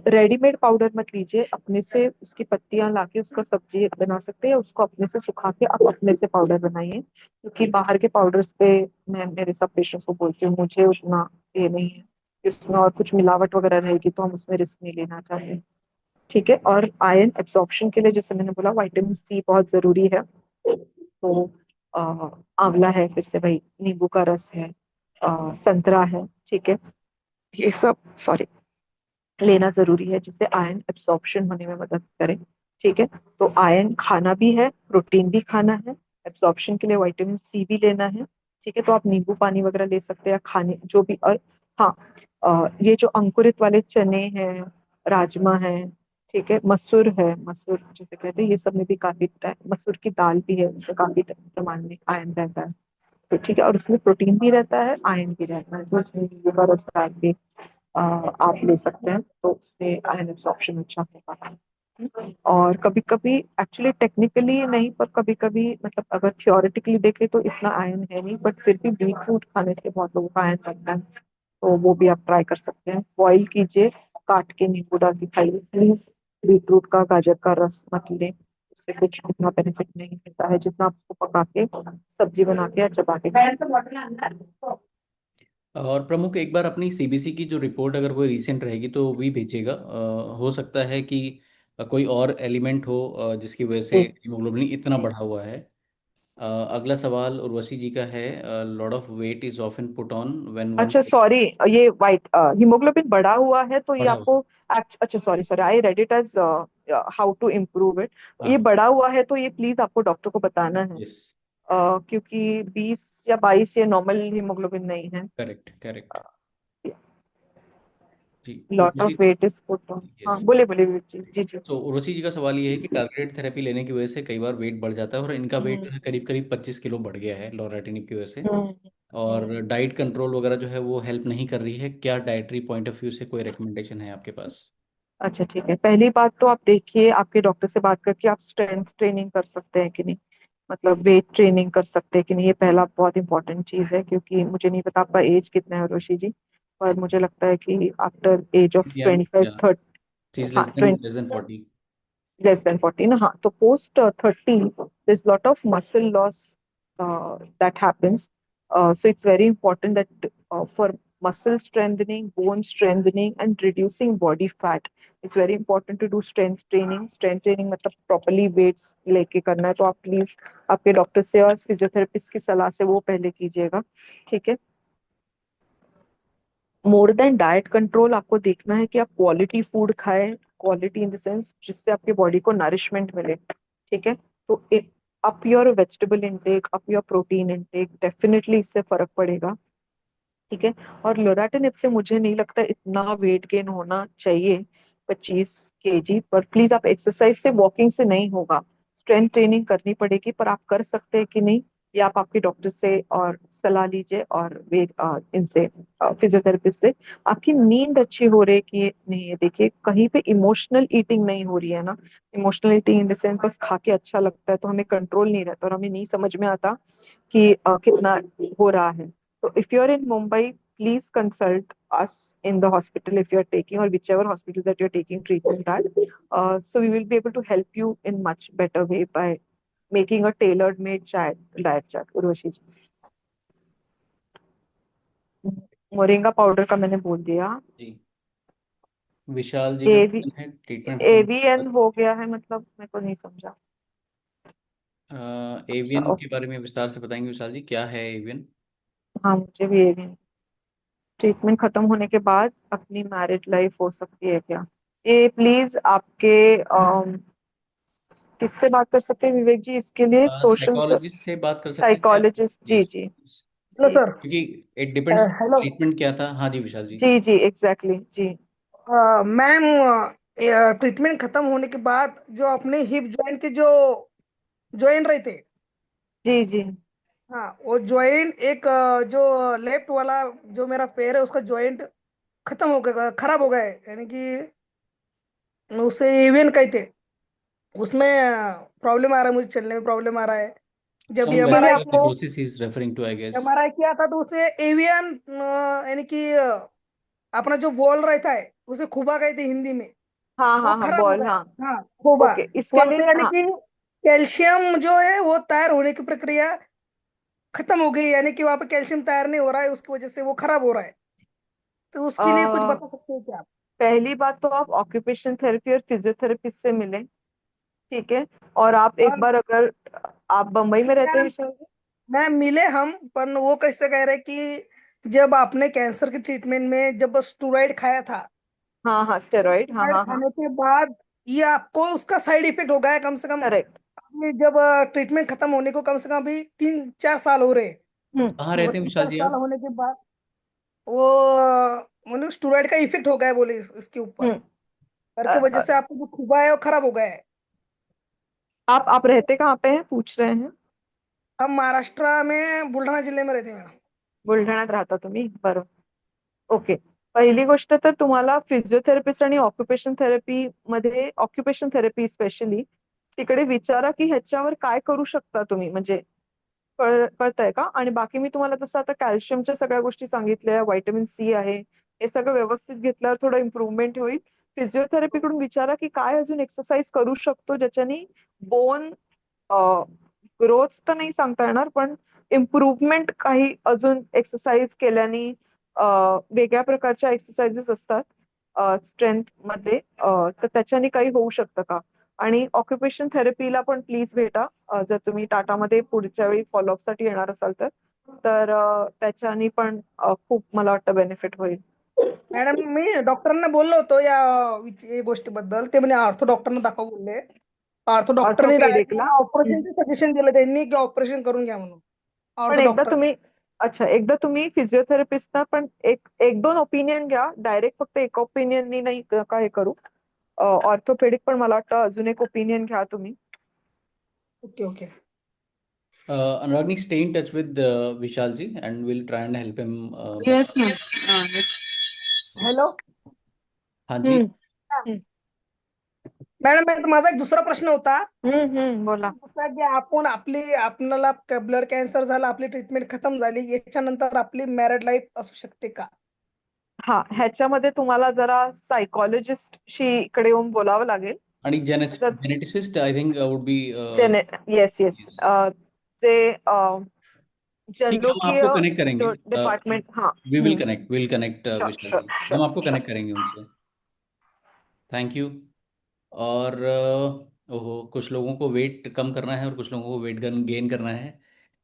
रेडीमेड पाउडर मत लीजिए, अपने से उसकी पत्तियां लाके उसका सब्जी बना सकते हैं, उसको अपने से सुखा के आप अपने से पाउडर बनाइए, क्योंकि बाहर के पाउडर्स पे मैं मेरे सब पेशेंट्स को बोलती हूँ मुझे उतना ये नहीं है कि उसमें और कुछ मिलावट वगैरह रहेगी, तो हम उसमें रिस्क नहीं लेना चाहते। ठीक है। और आयरन एब्जॉर्प्शन के लिए जैसे मैंने बोला विटामिन C बहुत जरूरी है। तो अ, आंवला है, फिर से भाई नींबू का रस है, संतरा है, ठीक है, ये सब सॉरी लेना जरूरी है, जिससे आयरन एब्जॉर्प्शन होने में मदद करे। ठीक है। तो आयरन खाना भी है, प्रोटीन भी खाना है, एब्जॉर्प्शन के लिए विटामिन C भी लेना है। ठीक है। तो आप नींबू पानी वगैरह ले सकते हैं, या खाने जो भी। और हाँ, ये जो अंकुरित वाले चने हैं, राजमा है, ठीक है, मसूर है, मसूर जिसे कहते हैं, ये सब में भी काफी मसूर की दाल भी है, उसमें काफी प्रमाण में आयरन रहता है। तो ठीक है, और उसमें प्रोटीन भी रहता है, आयरन भी रहता है, तो उसमें नींबू का रस डाल के आप ले सकते हैं, तो उससे आयरन एब्जॉर्प्शन अच्छा होगा। और कभी कभी एक्चुअली टेक्निकली नहीं, पर कभी कभी मतलब अगर थियोरेटिकली देखें तो इतना आयरन है नहीं, बट फिर भी बीट रूट खाने से बहुत लोगों का आयरन बनता है, तो वो भी आप ट्राई कर सकते हैं। बॉईल कीजिए, काट के नींबू डाल के खाइए प्लीज। बीट रूट का, गाजर का रस मत लें, उससे कुछ उतना बेनिफिट नहीं मिलता है जितना आपको पका के, सब्जी बना के या चबा के और प्रमुख एक बार अपनी सीबीसी की जो रिपोर्ट अगर कोई रीसेंट रहेगी तो वो भी भेजिएगा। हो सकता है कि कोई और एलिमेंट हो जिसकी वजह से जी। हीमोग्लोबिन इतना बढ़ा हुआ है। अगला सवाल उर्वशी जी का है। Lot of weight is often put on when one अच्छा सॉरी, ये वाइट हीमोग्लोबिन बढ़ा हुआ है तो ये बढ़ा हुआ। आपको अच्छा sorry sorry, I read it as how to improve it. ये हाँ। बढ़ा हुआ है तो ये प्लीज आपको डॉक्टर को बताना है। यस। क्योंकि 20 या 22 ये नॉर्मल हीमोग्लोबिन नहीं है। Correct correct. जी lot Urvashi. Of weight is put on. हाँ यस। बोले बोले वीर जी, जी जी। तो उर्वशी जी का सवाल ये है कि टारगेटेड थेरेपी लेने की वजह से कई बार वेट बढ़ जाता है, और इनका वेट हम्म जो है करीब करीब 25 किलो बढ़ गया है लॉराटिनिब की वजह से। हम्म और हम्म। डाइट कंट्रोल वगैरह जो है वो हेल्प नहीं कर रही है। क्या डाइटरी पॉइंट ऑफ व्यू से कोई रिकमेंडेशन है आपके पास? अच्छा ठीक है, पहली बात तो आप देखिए आपके डॉक्टर से बात करके आप स्ट्रेंथ ट्रेनिंग कर सकते हैं कि नहीं, मतलब वेट ट्रेनिंग कर सकते हैं कि नहीं, ये पहला बहुत इंपॉर्टेंट चीज है। क्योंकि मुझे नहीं पता आपका एज कितना है रोशी जी, पर मुझे लगता है कि आफ्टर एज ऑफ यंग 25 या 30, चीज हाँ लेस देन 40। लेस देन 40 ना, हाँ, तो post 30 there's lot of muscle loss that happens. So it's very important that for muscle strengthening, bone strengthening, and reducing body fat, it's very important to do strength training. Strength training मतलब properly weights लेके करना है, तो आप please आपके doctor से और physiotherapist की सलाह से वो पहले कीजिएगा। ठीक है। मोर देन डाइट कंट्रोल, आपको देखना है कि आप क्वालिटी फूड खाएं, क्वालिटी इन द सेंस जिससे आपके बॉडी को नरिशमेंट मिले। ठीक है। तो up your vegetable intake, up your protein intake, definitely इससे फर्क पड़ेगा। ठीक है। और लोराटिनिब से मुझे नहीं लगता इतना वेट गेन होना चाहिए, 25 kg, पर प्लीज आप एक्सरसाइज से, वॉकिंग से नहीं होगा, स्ट्रेंथ ट्रेनिंग करनी पड़ेगी, पर आप कर सकते हैं कि नहीं, ये आप आपके डॉक्टर से और सलाह लीजिए, और वे इनसे फिजियोथेरेपिस्ट से। आपकी नींद अच्छी हो रही है कि नहीं, ये देखिए कहीं पे इमोशनल ईटिंग नहीं हो रही है ना। Emotional eating in the sense बस खा के अच्छा लगता है तो हमें कंट्रोल नहीं रहता, और हमें नहीं समझ में आता कि कितना हो रहा है। So if you're in Mumbai, please consult us in the hospital if you're taking, or whichever hospital that you're taking treatment at. So we will be able to help you in much better way by making a tailor made diet chart, Urvashi ji. Moringa powder का मैंने बोल दिया। जी। विशाल जी का एवी question है treatment for AVN हो गया है, मतलब मेरे को नहीं समझा। अच्छा एवियन के ओके। बारे में विस्तार से बताएंगे विशाल जी, क्या है एवियन? हाँ मुझे भी एवीएन। ट्रीटमेंट खत्म होने के बाद अपनी मैरिड लाइफ हो सकती है क्या? ये प्लीज आपके किससे बात कर सकते हैं विवेक जी इसके लिए? सोशल साइकोलॉजिस्ट से बात कर सकते हैं क्या? साइकोलॉजिस्ट, जी। जी जी। हेलो जी सर। क्योंकि इट डिपेंड्स हेलो। ट्रीटमेंट क्या था। हाँ जी विशाल जी। जी जी एग्जैक्टली जी। मैम, ट्रीटमेंट खत्म होने के बाद जो अपने हिप जॉइंट के जो जॉइंट रहते, जी जी। हाँ, वो जॉइंट एक जो लेफ्ट वाला जो मेरा पैर है उसका जॉइंट खत्म हो गया, खराब हो गया है, यानी कि उसे एवियन कहते, उसमें प्रॉब्लम आ रहा है, मुझे चलने में प्रॉब्लम आ रहा है। जब सम एमआरआई वेस्कुलर को fibrosis is referring to I guess. MRI किया था तो उसे एवियन यानी कि अपना जो बॉल रहता है उसे खुबा कहते हिंदी में, हाँ वो हाँ हाँ खराब हो बॉल, हाँ। गया। हाँ, खोबा। ओके, इसके वहां लिए पे यानी हाँ। कि कैल्शियम जो है वो तैयार होने की प्रक्रिया खत्म हो गई, यानी कि वहां पे कैल्शियम तैयार नहीं हो रहा है, उसकी वजह से वो खराब हो रहा है। तो उसके लिए कुछ अ, बता सकते हैं क्या आप? पहली बात तो आप ऑक्यूपेशन थेरेपी और फिजियोथेरेपिस्ट से मिलें, ठीक है। और आप एक और बार, अगर आप बम्बई में रहते हैं मैम, विशाल जी? मिले हम, पर वो कैसे कह रहे कि जब आपने कैंसर की ट्रीटमेंट में जब स्टेरॉइड खाया था, हाँ हाँ स्टेरॉइड, हाँ स्टेरॉइड हाँ हाँ। खाने के बाद ये आपको उसका साइड इफेक्ट हो गया है, कम से कम करेक्ट। अभी जब ट्रीटमेंट खत्म होने को कम से कम अभी 3-4 साल हो रहे हैं। हम्म कहाँ वो रहते हैं तीन विशाल चार जी साल आप? होने के बाद वो मतलब स्टेरॉइड का इफेक्ट हो गया है बोले इसके ऊपर, हम्म। अ, करके वजह अ, से आपको जो खुबा है वो खराब हो गया है। आप रहते कहाँ पे हैं पूछ रहे हैं? हम महाराष्ट्र में बुलढाणा जिले में रहते हैं मैडम। बुलढाण्यात राहता तुम्ही, बरोबर. ओके. पहिली गोष्ट तर तुम्हाला फिजिओथेरपिस्ट आणि ऑक्युपेशन थेरपी मध्ये, ऑक्युपेशन थेरपी स्पेशली, तिकडे विचारा की ह्याच्यावर काय करू शकता तुम्ही, म्हणजे कळतंय का? आणि बाकी मी तुम्हाला जसं आता कॅल्शियमच्या सगळ्या गोष्टी सांगितल्या, व्हायटमिन सी आहे, हे सगळं व्यवस्थित घेतल्यावर थोडं इम्प्रुव्हमेंट होईल. फिजिओथेरपी कडून विचारा की काय अजून एक्सरसाइज करू शकतो ज्याच्याने बोन ग्रोथ तर नाही सांगता येणार, पण इम्प्रुव्हमेंट काही अजून एक्सरसाइज केल्याने, वेगळ्या प्रकारच्या एक्सरसाइजेस असतात स्ट्रेंथ मध्ये, तर त्याच्याने काही होऊ शकतं का? आणि ऑक्युपेशन थेरपीला पण प्लीज भेटा, जर तुम्ही टाटामध्ये पुढच्या वेळी फॉलोअप साठी येणार असाल तर. तर त्याच्याने पण खूप मला वाटतं बेनिफिट होईल. मॅडम, मी डॉक्टरांना बोललो होतो या गोष्टीबद्दल, ते म्हणे ऑर्थो डॉक्टरना दाखव बोलले. ऑर्थो डॉक्टरनी डायरेक्ट ऑर्थोपेडिकला. मला ऑपरेशनचे सजेशन दिलं त्यांनी, की ऑपरेशन करून घ्या म्हणून. पण ऑर्थो एकदा डॉक्टर. तुम्ही, अच्छा, एकदा तुम्ही फिजिओथेरपिस्टना पण एक एक दोन ओपिनियन घ्या, डायरेक्ट फक्त एक ओपिनियननी नाही का हे करू. ऑर्थोपेडिक पण मला वाटतं अजून एक ओपिनियन घ्या तुम्ही. Okay okay. Anuragni, stay in touch with Vishal ji and we'll try and help him. Yes ma'am. yes. Hello. हाँ जी. हम्म हम्म मॅडम, माझा एक दुसरा प्रश्न होता. बोला. जसा की आपण आपल्याला ब्लड कॅन्सर झाला, आपली ट्रीटमेंट खतम झाली, याच्यानंतर आपली मॅरिड लाईफ असू शकते का? हा, ह्याच्यामध्ये तुम्हाला जरा सायकॉलॉजिस्टशी इकडे येऊन बोलावं लागेल. आणि geneticist I think would be जेने येस येस. yes. जे ठीक है, हम जन्लोकीय आपको कनेक्ट करेंगे. जो डिपार्टमेंट, हाँ. Will connect sure Vishal sure जी. हम आपको श्योर. कनेक्ट करेंगे उनसे. Thank you. और ओहो, कुछ लोगों को वेट कम करना है और कुछ लोगों को वेट गेन करना है,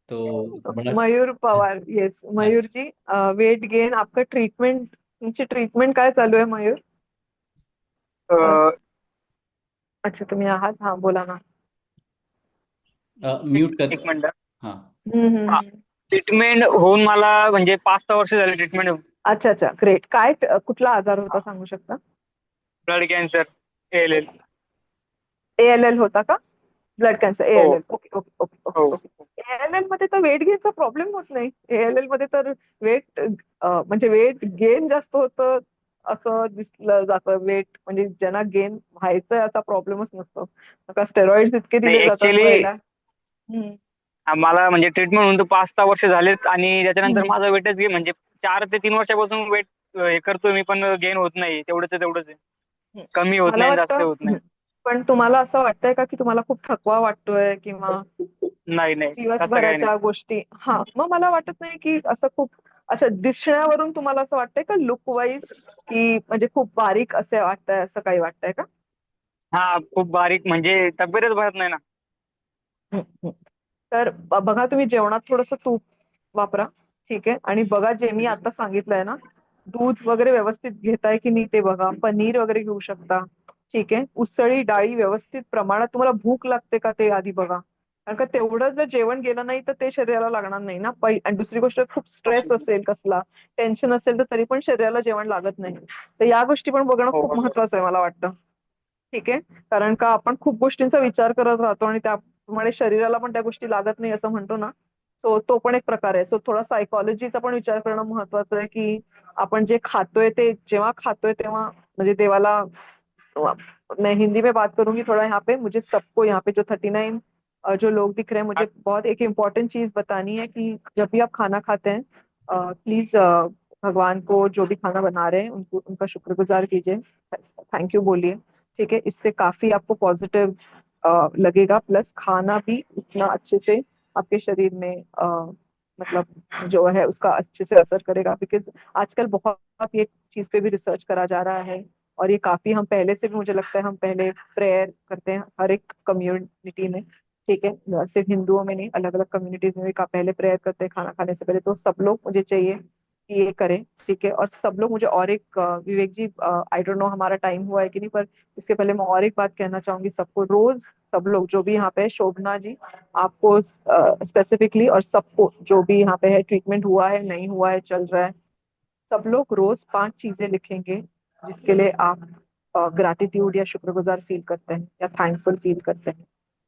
तो बड़ा. मयूर पवार, येस मयूर जी. वेट गेन आपका ट्रीटमेंट, तुमची ट्रीटमेंट काय चालू आहे मयूर? अच्छा, तुम्ही आहात, हा बोला ना. म्यूट कर. एक मिनिट. हाँ. हा, हम्म. ट्रीटमेंट होऊन मला म्हणजे 5-6 वर्ष झाले ट्रीटमेंट होऊन. अच्छा अच्छा, ग्रेट. काय कुठला आजार होता सांगू शकता? Blood cancer, ALL. ALL होता का? ब्लड कॅन्सर, हो ALL. ओके ओके ओके हो. Okay okay. ALL मध्ये तर वेट गेनचा प्रॉब्लेम होत नाही. ALL मध्ये तर वेट, म्हणजे वेट गेन जास्त होतं असं दिसलं जातं. वेट म्हणजे ज्यांना गेन व्हायचंय असा प्रॉब्लेमच नसतो. का स्टेरॉइड्स इतके नाही दिले जातात ऍक्च्युली पहिला. हम्म. मला म्हणजे ट्रीटमेंट होऊन 5-6 वर्ष झालेत आणि त्याच्यानंतर हम्म. माझा वेटच गेन म्हणजे 4 ते 3 वर्षापासून वेट हे करतोय मी, पण गेन होत नाही. तेवढंच आहे. हम्म. कमी होत मला नाही, जास्त वाटतं, होत नाही. पण तुम्हाला असं वाटतंय का की तुम्हाला खूप थकवा वाटतोय किंवा नाही नाही, तसं काही नाही. दिवसभराच्या गोष्टी? हा, मग मला वाटत नाही की असं खूप, असं दिसण्यावरून तुम्हाला असं वाटतंय का लुक वाईज, की म्हणजे खूप बारीक असे वाटतंय, असं काही वाटतंय का? हा, खूप बारीक म्हणजे तब्येतच भरत नाही ना. हम्म, हम्म. तर बघा, तुम्ही जेवणात थोडंसं तूप वापरा, ठीक आहे. आणि बघा, जे मी आता सांगितलंय ना, दूध वगैरे व्यवस्थित घेताय की नाही ते बघा, पनीर वगैरे घेऊ शकता. ठीक आहे, उसळी डाळी व्यवस्थित प्रमाणात तुम्हाला भूक लागते का ते आधी बघा. कारण का तेवढं जर जेवण गेलं नाही तर ते शरीराला लागणार नाही ना. आणि दुसरी गोष्ट, खूप स्ट्रेस असेल कसला, टेन्शन असेल तर तरी पण शरीराला जेवण लागत नाही. तर या गोष्टी पण बघणं हो खूप हो. महत्वाचं आहे मला वाटतं. ठीक आहे. कारण का आपण खूप गोष्टींचा विचार करत राहतो आणि त्यामुळे शरीराला पण त्या गोष्टी लागत नाही असं म्हणतो ना. तो पण एक प्रकार आहे. सो थोडा सायकोलॉजीचा पण विचार करणं महत्वाचं आहे की आपण जे खातोय ते जेव्हा खातोय तेव्हा म्हणजे देवाला, मैं हिंदी में बात करूंगी थोड़ा यहाँ पे, मुझे सबको यहाँ पे जो 39 जो लोग दिख रहे हैं, मुझे बहुत एक इम्पोर्टेंट चीज बतानी है कि जब भी आप खाना खाते हैं प्लीज भगवान को जो भी खाना बना रहे हैं उनको उनका शुक्रगुजार कीजिए, थैंक यू बोलिए. ठीक है, इससे काफी आपको पॉजिटिव लगेगा, प्लस खाना भी उतना अच्छे से आपके शरीर में मतलब जो है उसका अच्छे से असर करेगा. बिकॉज आजकल बहुत ये चीज पे भी रिसर्च करा जा रहा है. और ये काफी, हम पहले से भी मुझे लगता है हम पहले प्रेयर करते हैं हर एक कम्युनिटी में. ठीक है, सिर्फ हिंदुओं में नहीं, अलग अलग कम्युनिटीज में भी पहले प्रेयर करते हैं खाना खाने से पहले. तो सब लोग मुझे चाहिए कि ये करें. ठीक है, और सब लोग मुझे और एक विवेक जी, आई डोंट नो हमारा टाइम हुआ है कि नहीं, पर इसके पहले मैं और एक बात कहना चाहूंगी सबको. रोज सब लोग जो भी यहाँ पे है, शोभना जी आपको स्पेसिफिकली, और सबको जो भी यहाँ पे है, ट्रीटमेंट हुआ है नहीं हुआ है चल रहा है, सब लोग रोज 5 चीजें लिखेंगे जिसके लिए आप ग्रैटिट्यूड या शुक्रगुजार फील करते हैं या थैंकफुल फील करते हैं.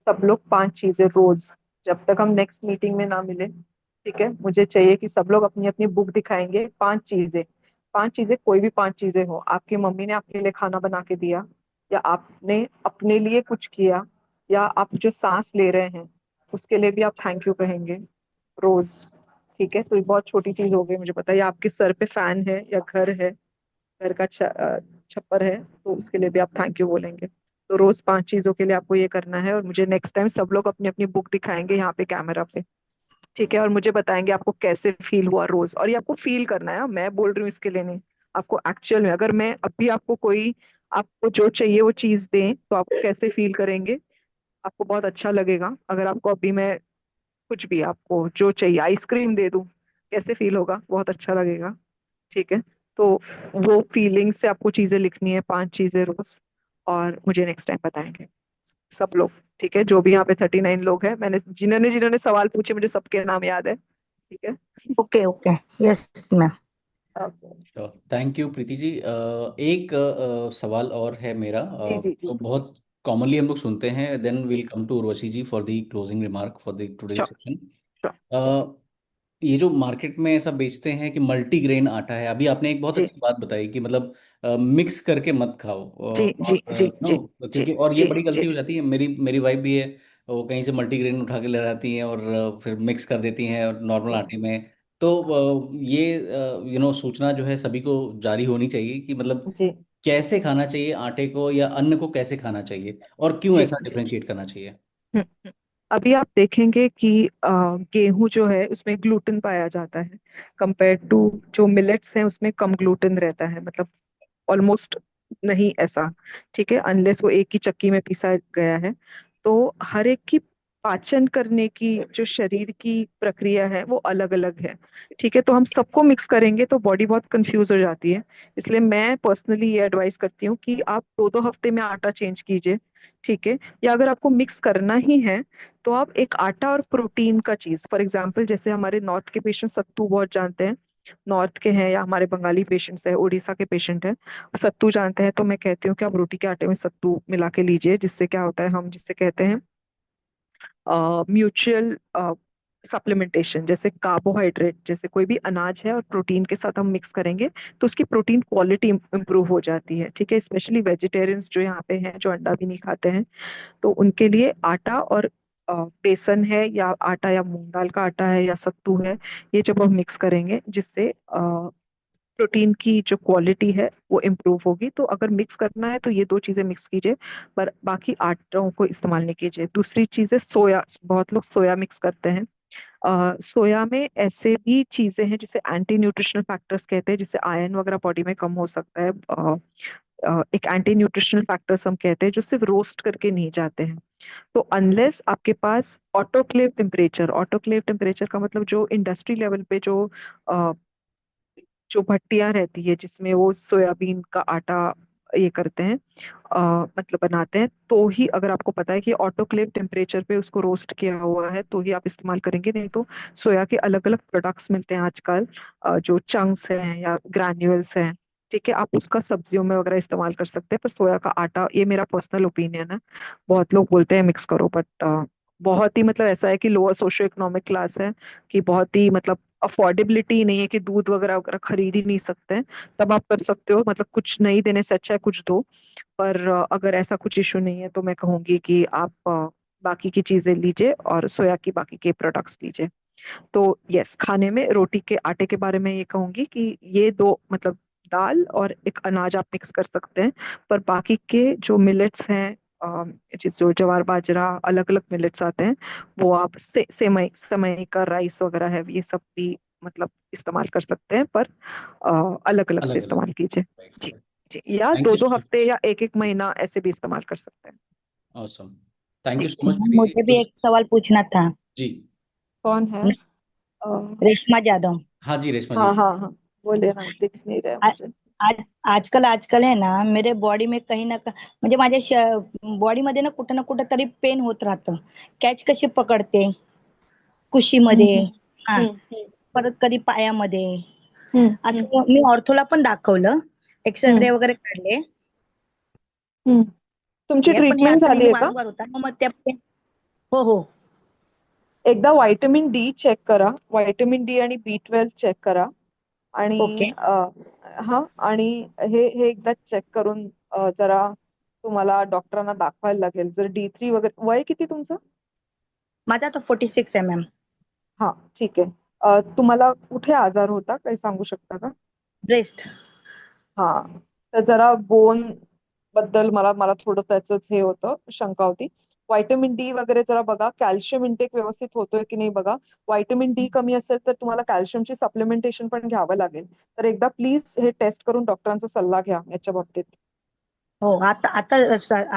सब लोग 5 चीजें रोज, जब तक हम नेक्स्ट मीटिंग में ना मिले. ठीक है, मुझे चाहिए कि सब लोग अपनी अपनी बुक दिखाएंगे. 5 चीजें, 5 चीजें, कोई भी 5 चीजें हो. आपकी मम्मी ने आपके लिए खाना बना के दिया, या आपने अपने लिए कुछ किया, या आप जो सांस ले रहे हैं उसके लिए भी आप थैंक यू कहेंगे रोज. ठीक है, तो ये बहुत छोटी चीज हो गई मुझे पता है. या आपके सर पे फैन है या घर है, घर का छप्पर है, तो उसके लिए भी आप थैंक यू बोलेंगे. तो रोज 5 चीजों के लिए आपको ये करना है. और मुझे नेक्स्ट टाइम सब लोग अपनी अपनी बुक दिखाएंगे यहाँ पे कैमरा पे. ठीक है, और मुझे बताएंगे आपको कैसे फील हुआ रोज. और ये आपको फील करना है, हाँ? मैं बोल रही हूँ इसके लिए नहीं, आपको एक्चुअल में, अगर मैं अभी आपको कोई, आपको जो चाहिए वो चीज दें तो आप कैसे फील करेंगे. आपको बहुत अच्छा लगेगा. अगर आपको अभी मैं कुछ भी, आपको जो चाहिए आइसक्रीम दे दूं, कैसे फील होगा, बहुत अच्छा लगेगा. ठीक है, तो वो फीलिंग से आपको चीजें लिखनी है, 5 चीजें रोज. और मुझे नेक्स्ट टाइम बताएंगे सब लोग. ठीक है, जो भी यहाँ पे 39 लोग हैं, मैंने जिन्होंने जिन्होंने सवाल पूछे मुझे सबके नाम याद है. ठीक है. Okay okay. Yes ma'am. Thank you Preeti ji. एक सवाल और है मेरा, जी जी जी. जो बहुत कॉमनली हम लोग सुनते हैं, then will come to Urvashi ji for the closing remark for the today sure. Session. Sure. ये जो मार्केट में ऐसा बेचते हैं कि मल्टीग्रेन आटा है, अभी आपने एक बहुत जी अच्छी बात बताई कि मतलब मिक्स करके मत खाओ, जी जी जी और जी नो, जी क्योंकि और ये जी बड़ी जी गलती हो जाती है। मेरी वाइफ भी है, वो कहीं से मल्टीग्रेन उठा के ले आती हैं और फिर मिक्स कर देती हैं नॉर्मल जी आटे में। तो ये सूचना जो है सभी को जारी होनी चाहिए कि मतलब जी कैसे खाना चाहिए आटे को या अन्न को, कैसे खाना चाहिए और क्यों जी ऐसा जी. डिफरेंशिएट करना चाहिए। हम्म. अभी आप देखेंगे कि गेहूं जो है उसमें ग्लूटेन पाया जाता है, कंपेयर टू जो मिलेट्स हैं उसमें कम ग्लूटेन रहता है, मतलब ऑलमोस्ट नहीं ऐसा. ठीक है, अनलेस वो एक ही चक्की में पीसा गया है. तो हर एक की पाचन करने की जो शरीर की प्रक्रिया है वो अलग अलग है. ठीक है, तो हम सबको मिक्स करेंगे तो बॉडी बहुत कंफ्यूज हो जाती है. इसलिए मैं पर्सनली ये एडवाइस करती हूँ कि आप 2-2 हफ्ते में आटा चेंज कीजिए. ठीक है, या अगर आपको मिक्स करना ही है तो आप एक आटा और प्रोटीन का चीज, फॉर एग्जाम्पल जैसे हमारे नॉर्थ के पेशेंट सत्तू बहुत जानते हैं, नॉर्थ के हैं, या हमारे बंगाली पेशेंट्स हैं, उड़ीसा के पेशेंट हैं, सत्तू जानते हैं, तो मैं कहती हूँ कि आप रोटी के आटे में सत्तू मिला के लीजिए. जिससे क्या होता है, हम जिससे कहते हैं म्यूचुअल सप्लीमेंटेशन. जैसे कार्बोहाइड्रेट, जैसे कोई भी अनाज है और प्रोटीन के साथ हम मिक्स करेंगे तो उसकी प्रोटीन क्वालिटी इंप्रूव हो जाती है. ठीक है, स्पेशली वेजिटेरियंस जो यहाँ पे हैं, जो अंडा भी नहीं खाते हैं, तो उनके लिए आटा और बेसन है, या आटा या मूंग दाल का आटा है, या सत्तू है, ये जब हम मिक्स करेंगे जिससे प्रोटीन की जो क्वालिटी है वो इम्प्रूव होगी. तो अगर मिक्स करना है तो ये 2 चीजें मिक्स कीजिए, पर बाकी आटों को इस्तेमाल नहीं कीजिए. दूसरी चीज है सोया. बहुत लोग सोया मिक्स करते हैं. सोया में ऐसे भी चीजें हैं जिसे एंटी न्यूट्रिशनल फैक्टर्स कहते हैं, जिससे आयरन वगैरह बॉडी में कम हो सकता है. एक एंटी न्यूट्रिशनल फैक्टर्स हम कहते हैं जो सिर्फ रोस्ट करके नहीं जाते हैं. तो अनलेस आपके पास ऑटोक्लेव टेम्परेचर का मतलब जो इंडस्ट्री लेवल पे जो जो भट्टियां रहती है जिसमें वो सोयाबीन का आटा ये करते हैं, मतलब बनाते हैं, तो ही अगर आपको पता है कि ऑटोक्लेव टेम्परेचर पे उसको रोस्ट किया हुआ है तो ही आप इस्तेमाल करेंगे। नहीं तो सोया के अलग अलग प्रोडक्ट्स मिलते हैं आजकल, जो चंक्स हैं या ग्रैन्यूल्स हैं, ठीक है, आप उसका सब्जियों में वगैरह इस्तेमाल कर सकते हैं। पर सोया का आटा, ये मेरा पर्सनल ओपिनियन है, बहुत लोग बोलते हैं मिक्स करो, बट बहुत ही मतलब ऐसा है कि लोअर सोशो इकोनॉमिक क्लास है, कि बहुत ही मतलब अफोर्डेबिलिटी नहीं है, कि दूध वगैरह वगैरह खरीद ही नहीं सकते हैं, तब आप कर सकते हो, मतलब कुछ नहीं देने से अच्छा है कुछ दो। पर अगर ऐसा कुछ इशू नहीं है तो मैं कहूंगी कि आप बाकी की चीजें लीजिए और सोया की बाकी के प्रोडक्ट्स लीजिए। तो यस, खाने में रोटी के आटे के बारे में ये कहूंगी कि ये दो मतलब दाल और एक अनाज आप मिक्स कर सकते हैं। पर बाकी के जो मिलेट्स हैं, जिस जो ज्वार बाजरा अलग अलग मिलेट्स आते हैं, वो आप सेमई सेमई का राइस वगैरह है, ये सब भी मतलब इस्तेमाल कर सकते हैं, पर अलग अलग से अलग अलग। इस्तेमाल कीजिए। राइट जी। राइट। जी, या थैंक दो यू दो सो हफ्ते या एक एक महीना ऐसे भी इस्तेमाल कर सकते हैं। ऑसम। थैंक यू जी। सो जी। मच मैम, प्रीति मुझे भी जी। एक सवाल पूछना था। जी। कौन है? रेशमा जादव। हाँ जी रेशमा जी। हाँ हाँ हाँ, बोले ना, दिख नहीं रहा आ- मुझे। आज आजकाल आजकाल आहे ना, मेरे बॉडी में कहीं ना म्हणजे माझ्या बॉडी मध्ये ना कुठं तरी पेन होत राहतं. कॅच कशी पकडते कुशीमध्ये, हम्म हा, हम्म परत कधी पायामध्ये. हम्म हम्म असं मी ऑर्थोला पण दाखवलं, हम्म एक्सरे वगैरे काढले, हम्म. तुमची पण हे ट्रीटमेंट असं झाली नेहमी आहे का? वारंवार होता, मग त्या हो हो. एकदा व्हायटमिन डी चेक करा, व्हायटमिन डी आणि B12 चेक करा. ओके. आणि हा, आणि हे एकदा चेक करून जरा तुम्हाला डॉक्टरांना दाखवायला लागेल. जर D3 वगैरे, वय किती तुमचं? माझा आता 46 MM. हा, ठीक आहे. तुम्हाला कुठे आजार होता, काही सांगू शकता का? ब्रेस्ट. हा, तर जरा बोन बद्दल मला मला थोडं त्याच हे होतं, शंका होती. व्हायटमिन डी वगैरे जरा बघा, कॅल्शियम इंटेक व्यवस्थित होतोय की नाही बघा. व्हायटमिन डी कमी असेल तर तुम्हाला कॅल्शियमची सप्लिमेंटेशन पण घ्यावं लागेल. तर एकदा प्लीज हे टेस्ट करून डॉक्टरांचा सल्ला घ्या याच्या बाबतीत. हो, आता आता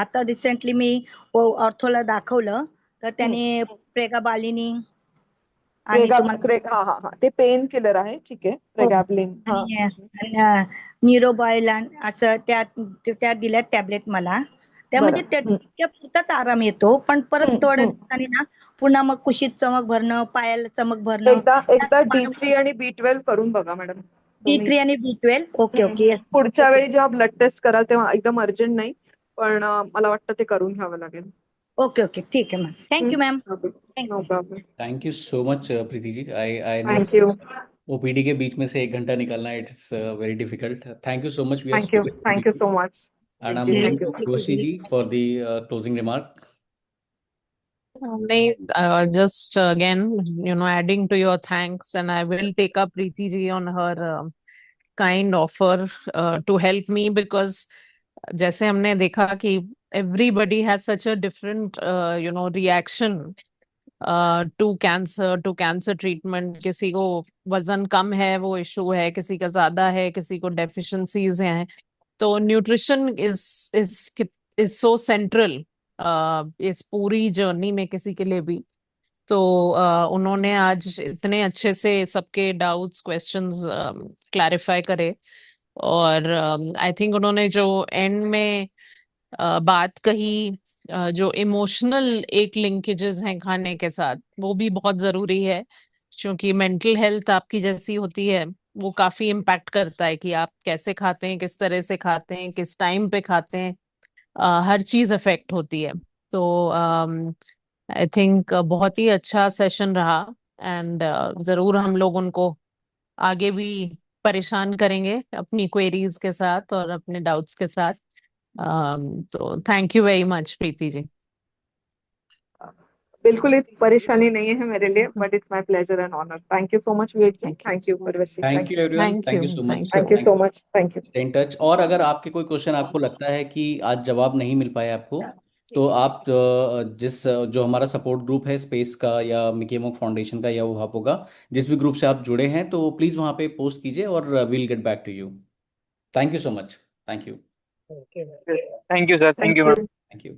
आता रिसेंटली मी ऑर्थोला दाखवलं, तर हम्म. त्याने प्रेगाबालिनी आणि प्रेगा तुम्हाला हा हा हा, ते पेन किलर आहे, ठीक आहे, हो, प्रेगॅब्लिन. हा. आणि न्यूरोबायलान असं त्या दिल्या टॅबलेट मला. त्या बरं. म्हणजे त्या पुरताच आराम येतो, पण परत थोड्या हम्म. दिवसांनी ना पुन्हा मग कुशीत चमक भरणं, पायाला चमक भरणं. एकदा एकदा D3 आणि B12 करून बघा मॅडम तुम्ही. D3 आणि B12. Okay okay. पुढच्या वेळी जेव्हा ब्लड टेस्ट कराल तेव्हा एकदम अर्जंट नाही, पण मला वाटतं ते करून घ्यावं लागेल. ओके ओके, ठीक आहे ma'am. Thank you ma'am. No problem. Thank you so much Preeti ji. I know thank you. OPD के बीच में से 1 घंटा निकालना it's very difficult. Thank you so much, we are thank you. So thank you so much. And I thank am you. Giving thank you. Joshi ji for the closing remark. They just again, adding to your thanks, and I will take up Preeti ji on her kind offer to help me, because जैसे हमने देखा कि everybody has such a different reaction to cancer treatment. किसी को वजन कम है वो issue है, किसी का ज्यादा है, किसी को डेफिशिएंसीज हैं। तो न्यूट्रिशन इज सो सेंट्रल इस पूरी जर्नी में किसी के लिए भी। तो उन्होंने आज इतने अच्छे से सबके डाउट्स क्वेश्चंस क्लैरिफाई करे, और आई थिंक उन्होंने जो एंड में बात कही, जो इमोशनल एक लिंकेजेस हैं खाने के साथ, वो भी बहुत जरूरी है, क्योंकि मेंटल हेल्थ आपकी जैसी होती है, वो काफी इम्पैक्ट करता है कि आप कैसे खाते हैं, किस तरह से खाते हैं, किस टाइम पे खाते हैं, हर चीज अफेक्ट होती है। तो आई थिंक बहुत ही अच्छा सेशन रहा, एंड जरूर हम लोग उनको आगे भी परेशान करेंगे अपनी क्वेरीज के साथ और अपने डाउट्स के साथ। तो thank you very much Preeti ji. बिल्कुल इस परेशानी नहीं है मेरे लिए, but it's my pleasure and honour. Thank you so much Vivek ji. Thank you, thank you for thank you everyone, thank thank you, you so much. Thank you. Thank you so much. Thank you. Stay in touch. और अगर आपके कोई question आपको लगता है कि आज जवाब नहीं मिल पाया आपको, तो आप जो हमारा सपोर्ट ग्रुप है स्पेस का या मिकेमो फाउंडेशन का या वो आप होगा, जिस भी ग्रुप से आप जुड़े हैं, तो प्लीज़ वहाँ पे पोस्ट कीजिए और we'll get back to you. Thank you so much. Thank you. Thank you sir, thank thank you you. Ma'am. Thank you.